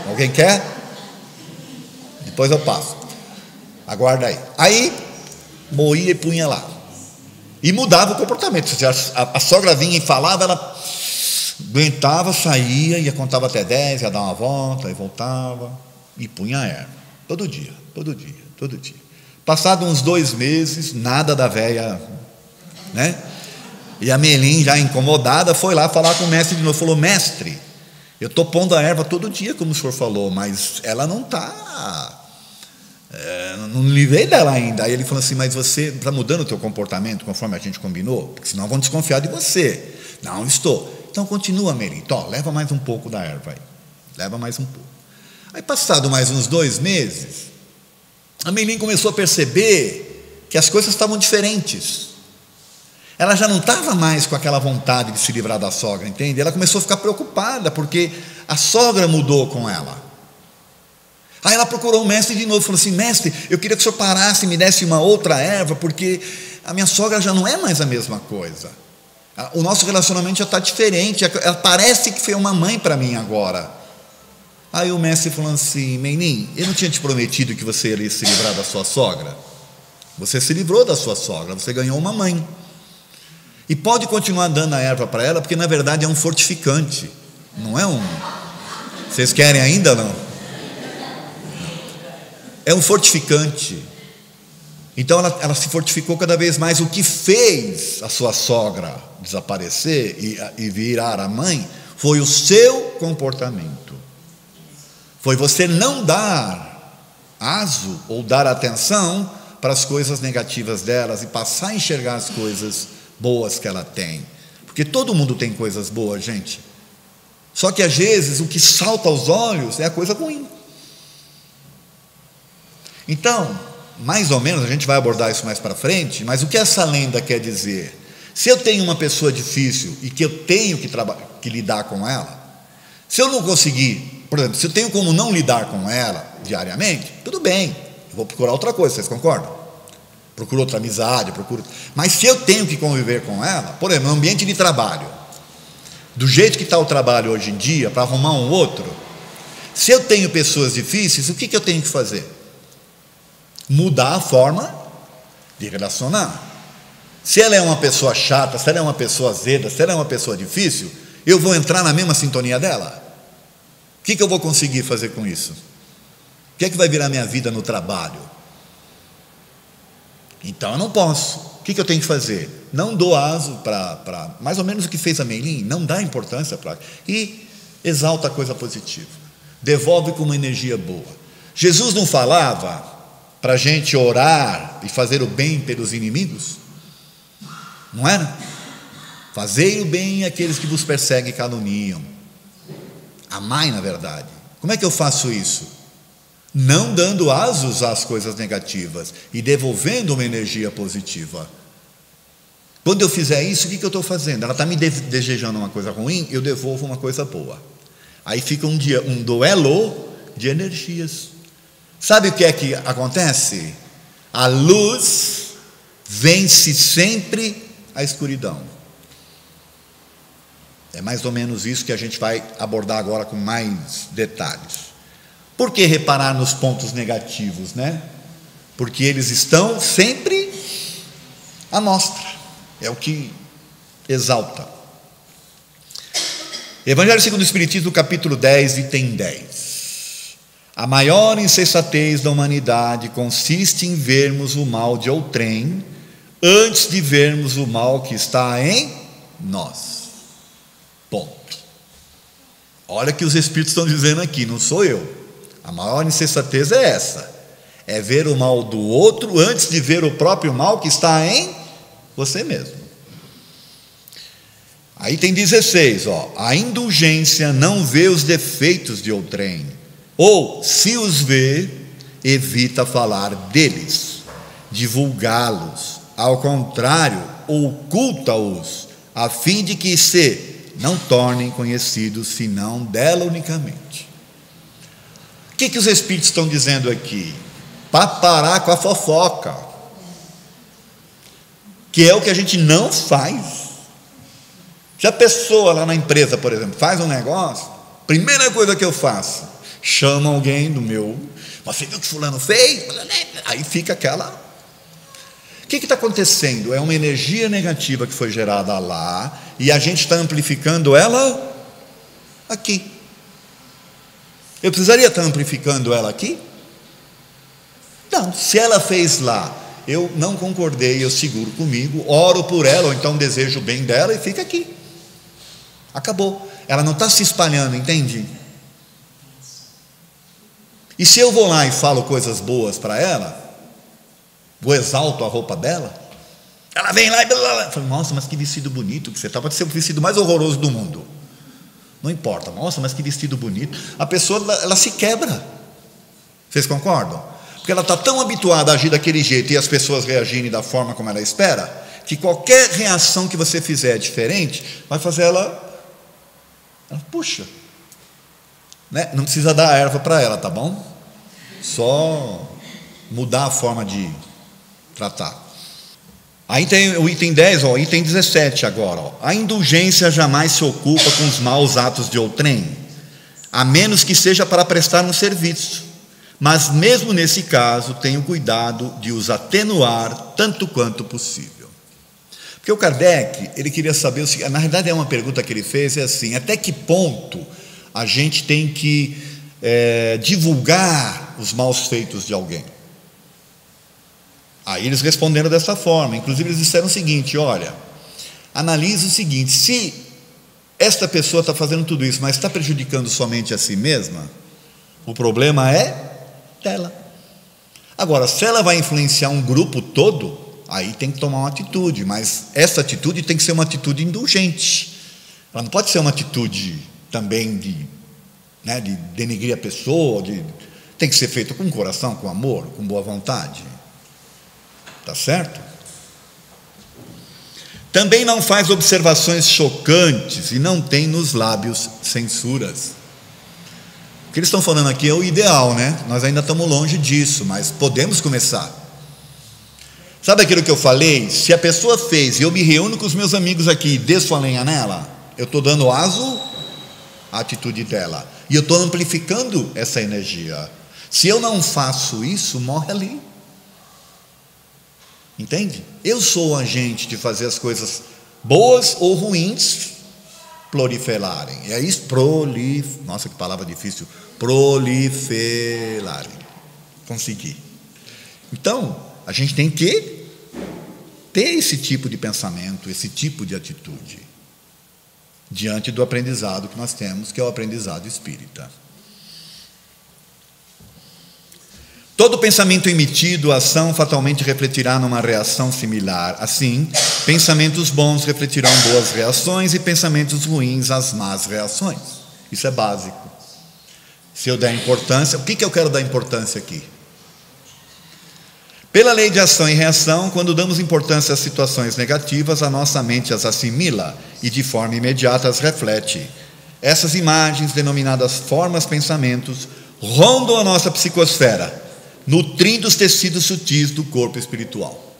Alguém quer? Depois eu passo. Aguarda aí. Aí moía e punha lá. E mudava o comportamento. A sogra vinha e falava, ela aguentava, saía, ia contava até 10, ia dar uma volta, e voltava, e punha a erva. Todo dia. Passado uns 2 meses, nada da véia, E a Mei Lin, já incomodada, foi lá falar com o mestre de novo. Falou: mestre, eu estou pondo a erva todo dia, como o senhor falou, mas ela não está... não livrei dela ainda. Aí ele falou assim: mas você está mudando o teu comportamento conforme a gente combinou? Porque senão vão desconfiar de você. Não estou. Então continua, Mei Lin. Leva mais um pouco da erva aí. Leva mais um pouco. Aí, passado mais uns 2 meses, a Mei Lin começou a perceber que as coisas estavam diferentes. Ela já não estava mais com aquela vontade de se livrar da sogra, entende? Ela começou a ficar preocupada, porque a sogra mudou com ela. Aí ela procurou o mestre de novo, falou assim: mestre, eu queria que o senhor parasse e me desse uma outra erva, porque a minha sogra já não é mais a mesma coisa. O nosso relacionamento já está diferente, ela parece que foi uma mãe para mim agora. Aí o mestre falou assim: Menin, eu não tinha te prometido que você iria se livrar da sua sogra? Você se livrou da sua sogra, você ganhou uma mãe. E pode continuar dando a erva para ela, porque na verdade é um fortificante, não é um... Vocês querem ainda ou não? É um fortificante. Então ela se fortificou cada vez mais. O que fez a sua sogra desaparecer e virar a mãe foi o seu comportamento. Foi você não dar aso ou dar atenção para as coisas negativas delas e passar a enxergar as coisas boas que ela tem. Porque todo mundo tem coisas boas, gente. Só que às vezes o que salta aos olhos é a coisa ruim. Então, mais ou menos, a gente vai abordar isso mais para frente, mas o que essa lenda quer dizer? Se eu tenho uma pessoa difícil e que eu tenho que lidar com ela, se eu não conseguir, por exemplo, se eu tenho como não lidar com ela diariamente, tudo bem, eu vou procurar outra coisa, vocês concordam? Procuro outra amizade, mas se eu tenho que conviver com ela, por exemplo, no ambiente de trabalho, do jeito que está o trabalho hoje em dia, para arrumar um outro, se eu tenho pessoas difíceis, o que eu tenho que fazer? Mudar a forma de relacionar. Se ela é uma pessoa chata, se ela é uma pessoa azeda, se ela é uma pessoa difícil, eu vou entrar na mesma sintonia dela? O que eu vou conseguir fazer com isso? O que é que vai virar minha vida no trabalho? Então eu não posso. O que eu tenho que fazer? Não dou aso para mais ou menos o que fez a Meilin, não dá importância para... E exalta a coisa positiva. Devolve com uma energia boa. Jesus não falava para a gente orar e fazer o bem pelos inimigos? Não era? Fazei o bem àqueles que vos perseguem e caluniam. Amai, na verdade. Como é que eu faço isso? Não dando asos às coisas negativas e devolvendo uma energia positiva. Quando eu fizer isso, o que eu estou fazendo? Ela está me desejando uma coisa ruim, eu devolvo uma coisa boa. Aí fica um duelo de energias. Sabe o que é que acontece? A luz vence sempre a escuridão. É mais ou menos isso que a gente vai abordar agora com mais detalhes. Por que reparar nos pontos negativos, né? Porque eles estão sempre à mostra. É o que exalta. Evangelho segundo o Espiritismo, capítulo 10, item 10. A maior insensatez da humanidade consiste em vermos o mal de outrem antes de vermos o mal que está em nós. Ponto. Olha o que os Espíritos estão dizendo aqui, não sou eu. A maior insensatez é essa: é ver o mal do outro antes de ver o próprio mal que está em você mesmo. Aí tem 16, a indulgência não vê os defeitos de outrem, ou se os vê, evita falar deles, divulgá-los, ao contrário, oculta-os, a fim de que se não tornem conhecidos senão dela unicamente. O que os Espíritos estão dizendo aqui? Para parar com a fofoca, que é o que a gente não faz. Se a pessoa lá na empresa, por exemplo, faz um negócio, primeira coisa que eu faço, chama alguém do meu, você viu o que fulano fez? Aí fica aquela... O que está acontecendo? É uma energia negativa que foi gerada lá, e a gente está amplificando ela aqui. Eu precisaria estar amplificando ela aqui? Não, se ela fez lá, eu não concordei, eu seguro comigo, oro por ela, ou então desejo o bem dela e fica aqui. Acabou. Ela não está se espalhando, entende? E se eu vou lá e falo coisas boas para ela, vou exalto a roupa dela, ela vem lá e fala, nossa, mas que vestido bonito que você está, pode ser o vestido mais horroroso do mundo, não importa, nossa, mas que vestido bonito. A pessoa, ela se quebra. Vocês concordam? Porque ela está tão habituada a agir daquele jeito e as pessoas reagirem da forma como ela espera, que qualquer reação que você fizer diferente vai fazer ela puxa, né? Não precisa dar erva para ela, tá bom? Só mudar a forma de tratar. Aí tem o item 10, item 17 agora. A indulgência jamais se ocupa com os maus atos de outrem, a menos que seja para prestar um serviço. Mas mesmo nesse caso, tenho cuidado de os atenuar tanto quanto possível. Porque o Kardec, ele queria saber, na verdade é uma pergunta que ele fez, é assim, até que ponto a gente tem que divulgar os maus feitos de alguém? Aí eles responderam dessa forma, inclusive eles disseram o seguinte: olha, analise o seguinte, se esta pessoa está fazendo tudo isso, mas está prejudicando somente a si mesma, o problema é dela. Agora, se ela vai influenciar um grupo todo, aí tem que tomar uma atitude, mas essa atitude tem que ser uma atitude indulgente, ela não pode ser uma atitude também de denegrir a pessoa, tem que ser feito com coração, com amor, com boa vontade, tá certo? Também não faz observações chocantes e não tem nos lábios censuras. O que eles estão falando aqui é o ideal, né? Nós ainda estamos longe disso, mas podemos começar. Sabe aquilo que eu falei? Se a pessoa fez e eu me reúno com os meus amigos aqui e desço a lenha nela, eu estou dando aso à atitude dela e eu estou amplificando essa energia. Se eu não faço isso, morre ali. Entende? Eu sou o agente de fazer as coisas boas ou ruins proliferarem. E é isso, nossa, que palavra difícil. Proliferarem. Consegui. Então, a gente tem que ter esse tipo de pensamento, esse tipo de atitude, diante do aprendizado que nós temos, que é o aprendizado espírita. Todo pensamento emitido, ação, fatalmente refletirá numa reação similar. Assim, pensamentos bons refletirão boas reações e pensamentos ruins as más reações. Isso é básico. Se eu der importância, o que eu quero dar importância aqui? Pela lei de ação e reação, quando damos importância às situações negativas, a nossa mente as assimila e de forma imediata as reflete. Essas imagens, denominadas formas, pensamentos, rondam a nossa psicosfera, nutrindo os tecidos sutis do corpo espiritual.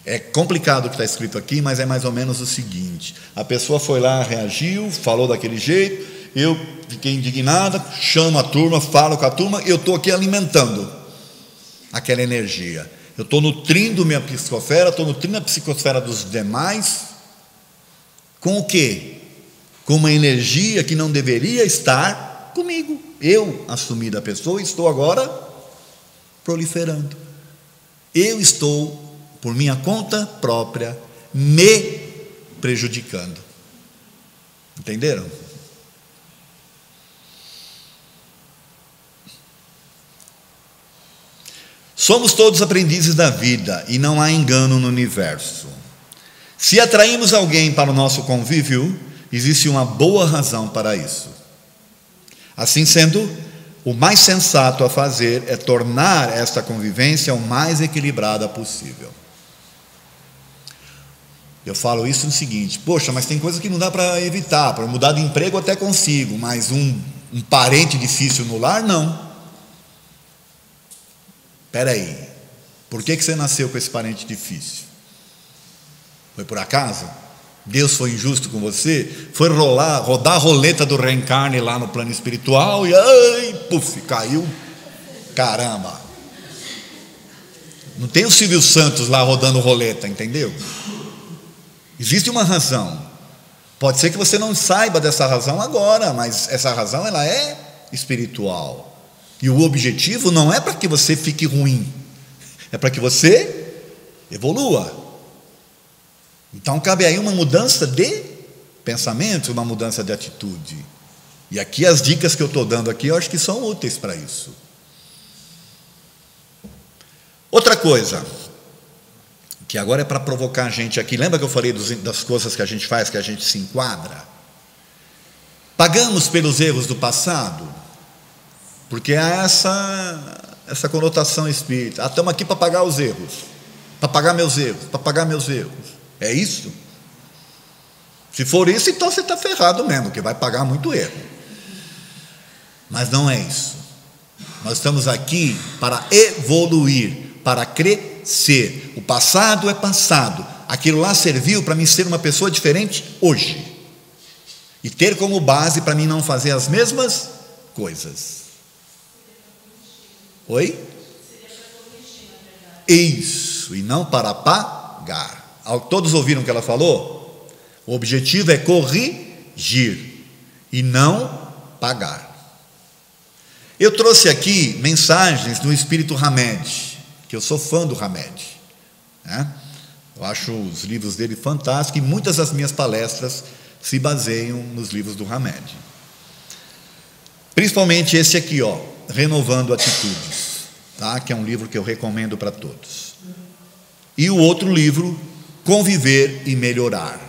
É complicado o que está escrito aqui, mas é mais ou menos o seguinte: a pessoa foi lá, reagiu, falou daquele jeito, eu fiquei indignada, chamo a turma, falo com a turma, eu estou aqui alimentando aquela energia, eu estou nutrindo minha psicosfera, estou nutrindo a psicosfera dos demais, com o quê? Com uma energia que não deveria estar comigo. Eu assumi da pessoa e estou agora proliferando. Eu estou, por minha conta própria, me prejudicando. Entenderam? Somos todos aprendizes da vida e não há engano no universo. Se atraímos alguém para o nosso convívio, existe uma boa razão para isso. Assim sendo, o mais sensato a fazer é tornar esta convivência o mais equilibrada possível. Eu falo isso no seguinte: poxa, mas tem coisa que não dá para evitar, para mudar de emprego até consigo, mas um parente difícil no lar, não. Espera aí, por que você nasceu com esse parente difícil? Foi por acaso? Deus foi injusto com você? Foi rodar a roleta do reencarne lá no plano espiritual e puf, caiu. Caramba! Não tem o Silvio Santos lá rodando roleta, entendeu? Existe uma razão. Pode ser que você não saiba dessa razão agora, mas essa razão ela é espiritual. E o objetivo não é para que você fique ruim, é para que você evolua. Então cabe aí uma mudança de pensamento, uma mudança de atitude. E aqui as dicas que eu estou dando aqui, eu acho que são úteis para isso. Outra coisa, que agora é para provocar a gente aqui, lembra que eu falei das coisas que a gente faz, que a gente se enquadra? Pagamos pelos erros do passado, porque há essa conotação espírita. Estamos aqui para pagar os erros, para pagar meus erros, para pagar meus erros. É isso? Se for isso, então você está ferrado mesmo, que vai pagar muito erro. Mas não é isso. Nós estamos aqui para evoluir, para crescer. O passado é passado. Aquilo lá serviu para mim ser uma pessoa diferente hoje. e ter como base para mim não fazer as mesmas coisas. Oi? Isso, e não para pagar. Todos ouviram o que ela falou? O objetivo é corrigir e não pagar. Eu trouxe aqui mensagens do Espírito Hamed, que eu sou fã do Hamed, né? Eu acho os livros dele fantásticos e muitas das minhas palestras se baseiam nos livros do Hamed. Principalmente esse aqui, Renovando Atitudes, tá? Que é um livro que eu recomendo para todos. E o outro livro, Conviver e Melhorar.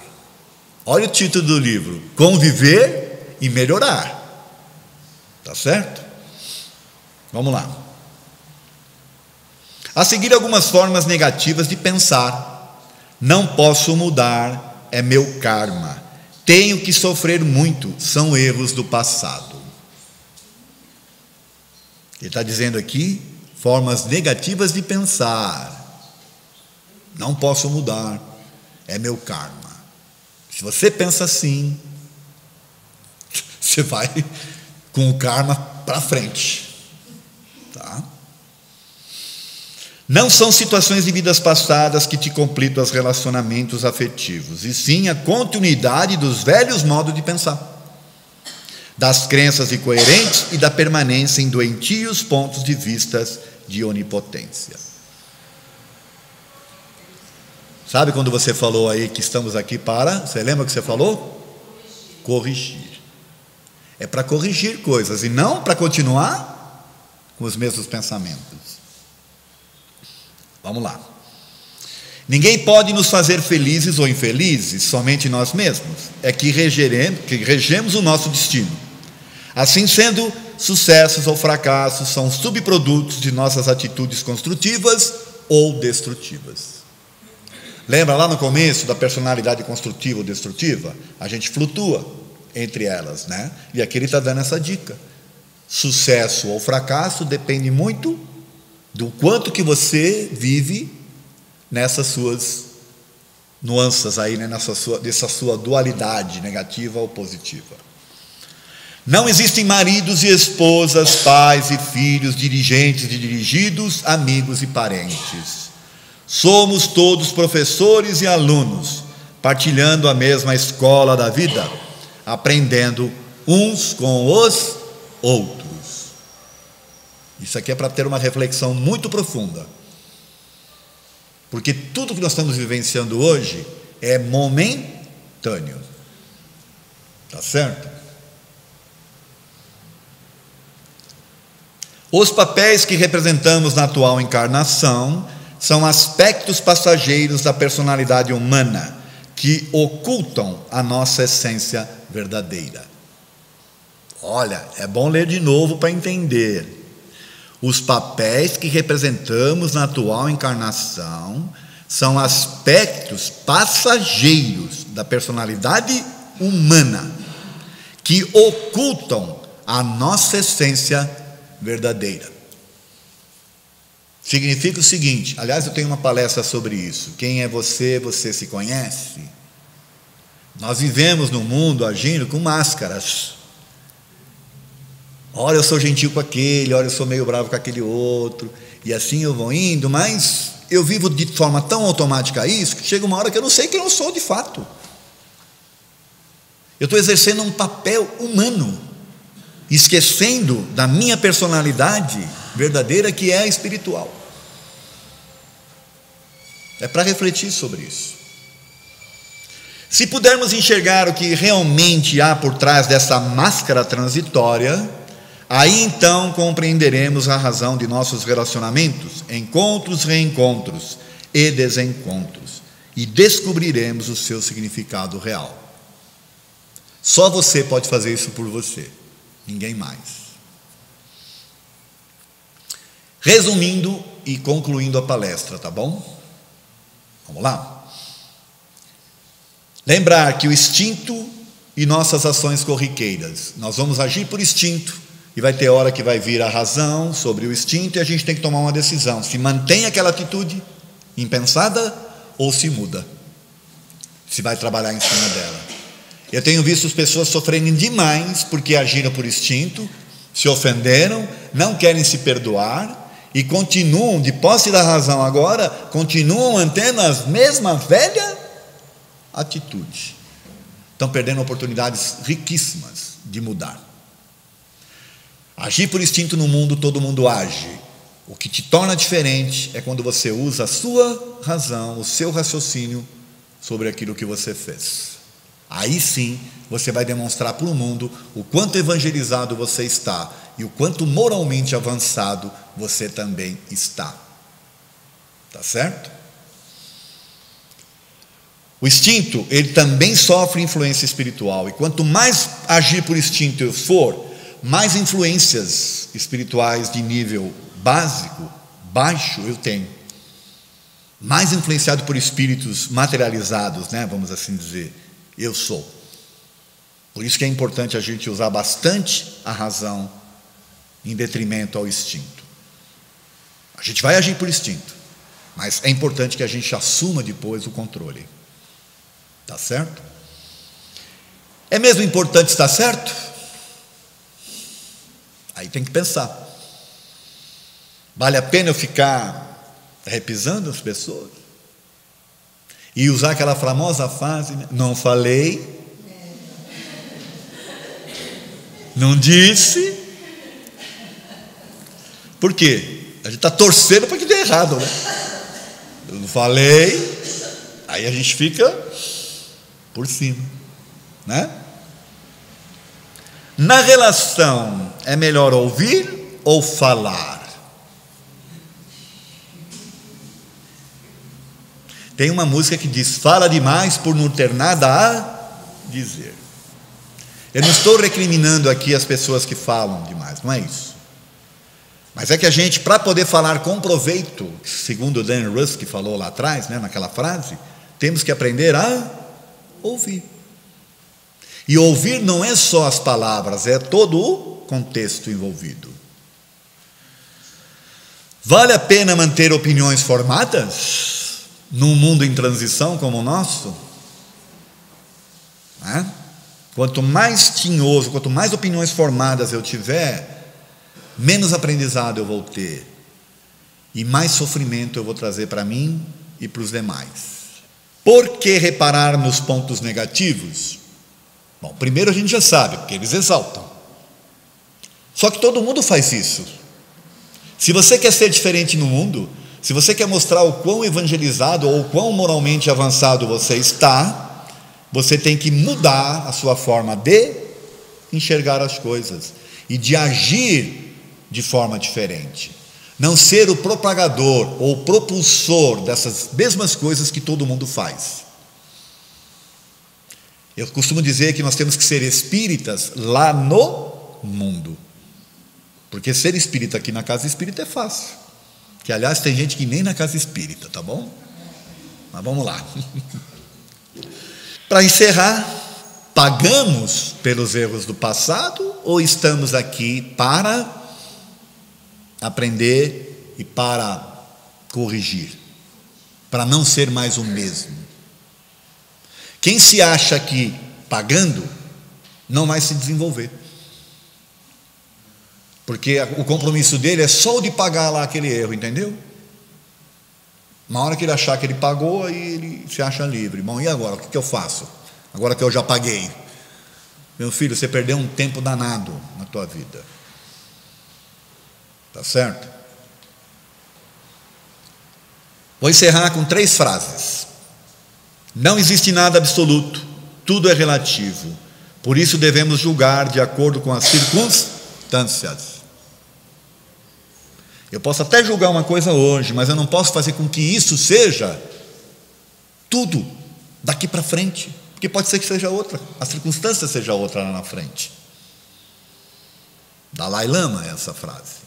Olha o título do livro: Conviver e Melhorar. Tá certo? Vamos lá. A seguir, algumas formas negativas de pensar. Não posso mudar, é meu karma. Tenho que sofrer muito, são erros do passado. Ele está dizendo aqui formas negativas de pensar. Não posso mudar, é meu karma. Se você pensa assim, você vai com o karma para frente, tá? Não são situações de vidas passadas que te complicam os relacionamentos afetivos, e sim a continuidade dos velhos modos de pensar, das crenças incoerentes e da permanência em doentios pontos de vista de onipotência. Sabe quando você falou aí que estamos aqui para... Você lembra o que você falou? Corrigir. É para corrigir coisas e não para continuar com os mesmos pensamentos. Vamos lá. Ninguém pode nos fazer felizes ou infelizes, somente nós mesmos. É que regemos o nosso destino. Assim sendo, sucessos ou fracassos são subprodutos de nossas atitudes construtivas ou destrutivas. Lembra lá no começo da personalidade construtiva ou destrutiva? A gente flutua entre elas, né? E aqui ele está dando essa dica. Sucesso ou fracasso depende muito do quanto que você vive nessas suas nuances aí, né? Dessa sua dualidade negativa ou positiva. Não existem maridos e esposas, pais e filhos, dirigentes e dirigidos, amigos e parentes. Somos todos professores e alunos, partilhando a mesma escola da vida, aprendendo uns com os outros. Isso aqui é para ter uma reflexão muito profunda, porque tudo que nós estamos vivenciando hoje é momentâneo, tá certo? Os papéis que representamos na atual encarnação são aspectos passageiros da personalidade humana que ocultam a nossa essência verdadeira. Olha, é bom ler de novo para entender. Os papéis que representamos na atual encarnação são aspectos passageiros da personalidade humana que ocultam a nossa essência verdadeira. Significa o seguinte, aliás, eu tenho uma palestra sobre isso. Quem é você? Você se conhece? Nós vivemos no mundo agindo com máscaras. Olha, eu sou gentil com aquele, olha, eu sou meio bravo com aquele outro, e assim eu vou indo, mas eu vivo de forma tão automática isso, que chega uma hora que eu não sei quem eu sou de fato. Eu estou exercendo um papel humano, esquecendo da minha personalidade verdadeira, que é a espiritual. É para refletir sobre isso. Se pudermos enxergar o que realmente há por trás dessa máscara transitória, aí então compreenderemos a razão de nossos relacionamentos, encontros, reencontros e desencontros, e descobriremos o seu significado real. Só você pode fazer isso por você, ninguém mais. Resumindo e concluindo a palestra, tá bom? Vamos lá? Lembrar que o instinto e nossas ações corriqueiras, nós vamos agir por instinto, e vai ter hora que vai vir a razão sobre o instinto, e a gente tem que tomar uma decisão, se mantém aquela atitude impensada, ou se muda, se vai trabalhar em cima dela. Eu tenho visto as pessoas sofrerem demais porque agiram por instinto, se ofenderam, não querem se perdoar e continuam, de posse da razão agora, continuam mantendo as mesmas velhas atitudes. Estão perdendo oportunidades riquíssimas de mudar. Agir por instinto no mundo, todo mundo age. O que te torna diferente é quando você usa a sua razão, o seu raciocínio sobre aquilo que você fez. Aí sim, você vai demonstrar para o mundo o quanto evangelizado você está e o quanto moralmente avançado você também está. Tá certo? O instinto, ele também sofre influência espiritual. E quanto mais agir por instinto eu for, mais influências espirituais de nível básico, baixo eu tenho. Mais influenciado por espíritos materializados, né, vamos assim dizer, eu sou. Por isso que é importante a gente usar bastante a razão em detrimento ao instinto. A gente vai agir por instinto, mas é importante que a gente assuma depois o controle. Tá certo? É mesmo importante estar certo? Aí tem que pensar. Vale a pena eu ficar repisando as pessoas? E usar aquela famosa frase, né? Não falei, não disse. Por quê? A gente está torcendo para que dê errado, né? Eu não falei, aí a gente fica por cima, né? Na relação, é melhor ouvir ou falar? Tem uma música que diz: fala demais por não ter nada a dizer. Eu não estou recriminando aqui as pessoas que falam demais, não é isso. Mas é que a gente, para poder falar com proveito, segundo o Dan Rusk falou lá atrás, né, naquela frase, temos que aprender a ouvir. E ouvir não é só as palavras, é todo o contexto envolvido. Vale a pena manter opiniões formadas num mundo em transição como o nosso? Quanto mais tinhoso, quanto mais opiniões formadas eu tiver, menos aprendizado eu vou ter e mais sofrimento eu vou trazer para mim e para os demais. Por que reparar nos pontos negativos? Bom, primeiro a gente já sabe, porque eles exaltam. Só que todo mundo faz isso. Se você quer ser diferente no mundo, se você quer mostrar o quão evangelizado ou o quão moralmente avançado você está, você tem que mudar a sua forma de enxergar as coisas e de agir de forma diferente. Não ser o propagador ou propulsor dessas mesmas coisas que todo mundo faz. Eu costumo dizer que nós temos que ser espíritas lá no mundo. Porque ser espírita aqui na casa espírita é fácil. Que, aliás, tem gente que nem na casa espírita, tá bom? Mas vamos lá. Para encerrar, pagamos pelos erros do passado ou estamos aqui para aprender e para corrigir, para não ser mais o mesmo? Quem se acha que pagando não vai se desenvolver, porque o compromisso dele é só o de pagar lá aquele erro, entendeu? Uma hora que ele achar que ele pagou, aí ele se acha livre. Bom, e agora? O que eu faço? Agora que eu já paguei. Meu filho, você perdeu um tempo danado na tua vida. Tá certo? Vou encerrar com 3 frases. Não existe nada absoluto, tudo é relativo. Por isso devemos julgar de acordo com as circunstâncias. Eu posso até julgar uma coisa hoje, mas eu não posso fazer com que isso seja tudo daqui para frente, porque pode ser que seja outra, a circunstância seja outra lá na frente. Dalai Lama é essa frase.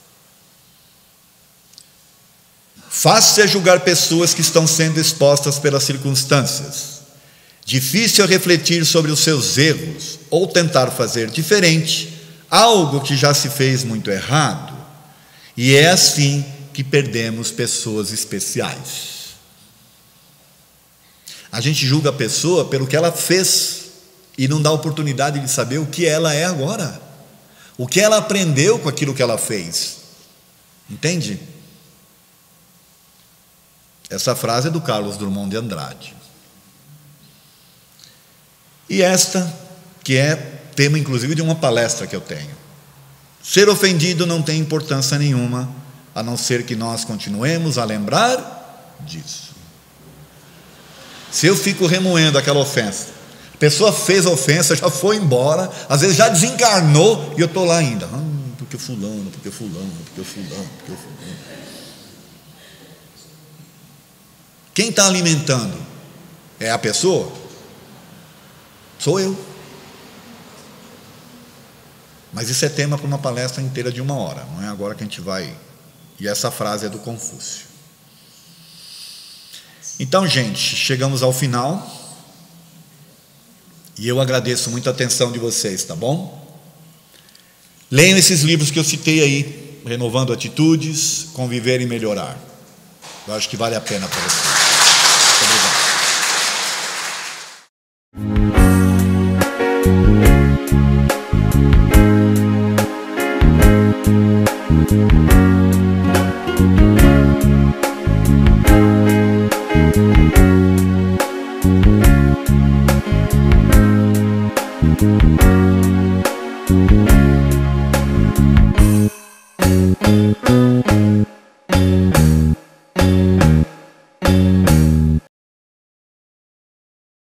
Fácil é julgar pessoas que estão sendo expostas pelas circunstâncias. Difícil é refletir sobre os seus erros ou tentar fazer diferente algo que já se fez muito errado. E é assim que perdemos pessoas especiais. A gente julga a pessoa pelo que ela fez e não dá oportunidade de saber o que ela é agora, o que ela aprendeu com aquilo que ela fez. Entende? Essa frase é do Carlos Drummond de Andrade. E esta, que é tema inclusive de uma palestra que eu tenho: ser ofendido não tem importância nenhuma, a não ser que nós continuemos a lembrar disso. Se eu fico remoendo aquela ofensa, a pessoa fez a ofensa, já foi embora, às vezes já desencarnou, e eu estou lá ainda, porque fulano, porque fulano, porque fulano, porque fulano. Quem está alimentando? É a pessoa? Sou eu. Mas isso é tema para uma palestra inteira de 1 hora, não é agora que a gente vai. E essa frase é do Confúcio. Então, gente, chegamos ao final. E eu agradeço muito a atenção de vocês, tá bom? Leiam esses livros que eu citei aí: Renovando Atitudes, Conviver e Melhorar. Eu acho que vale a pena para vocês.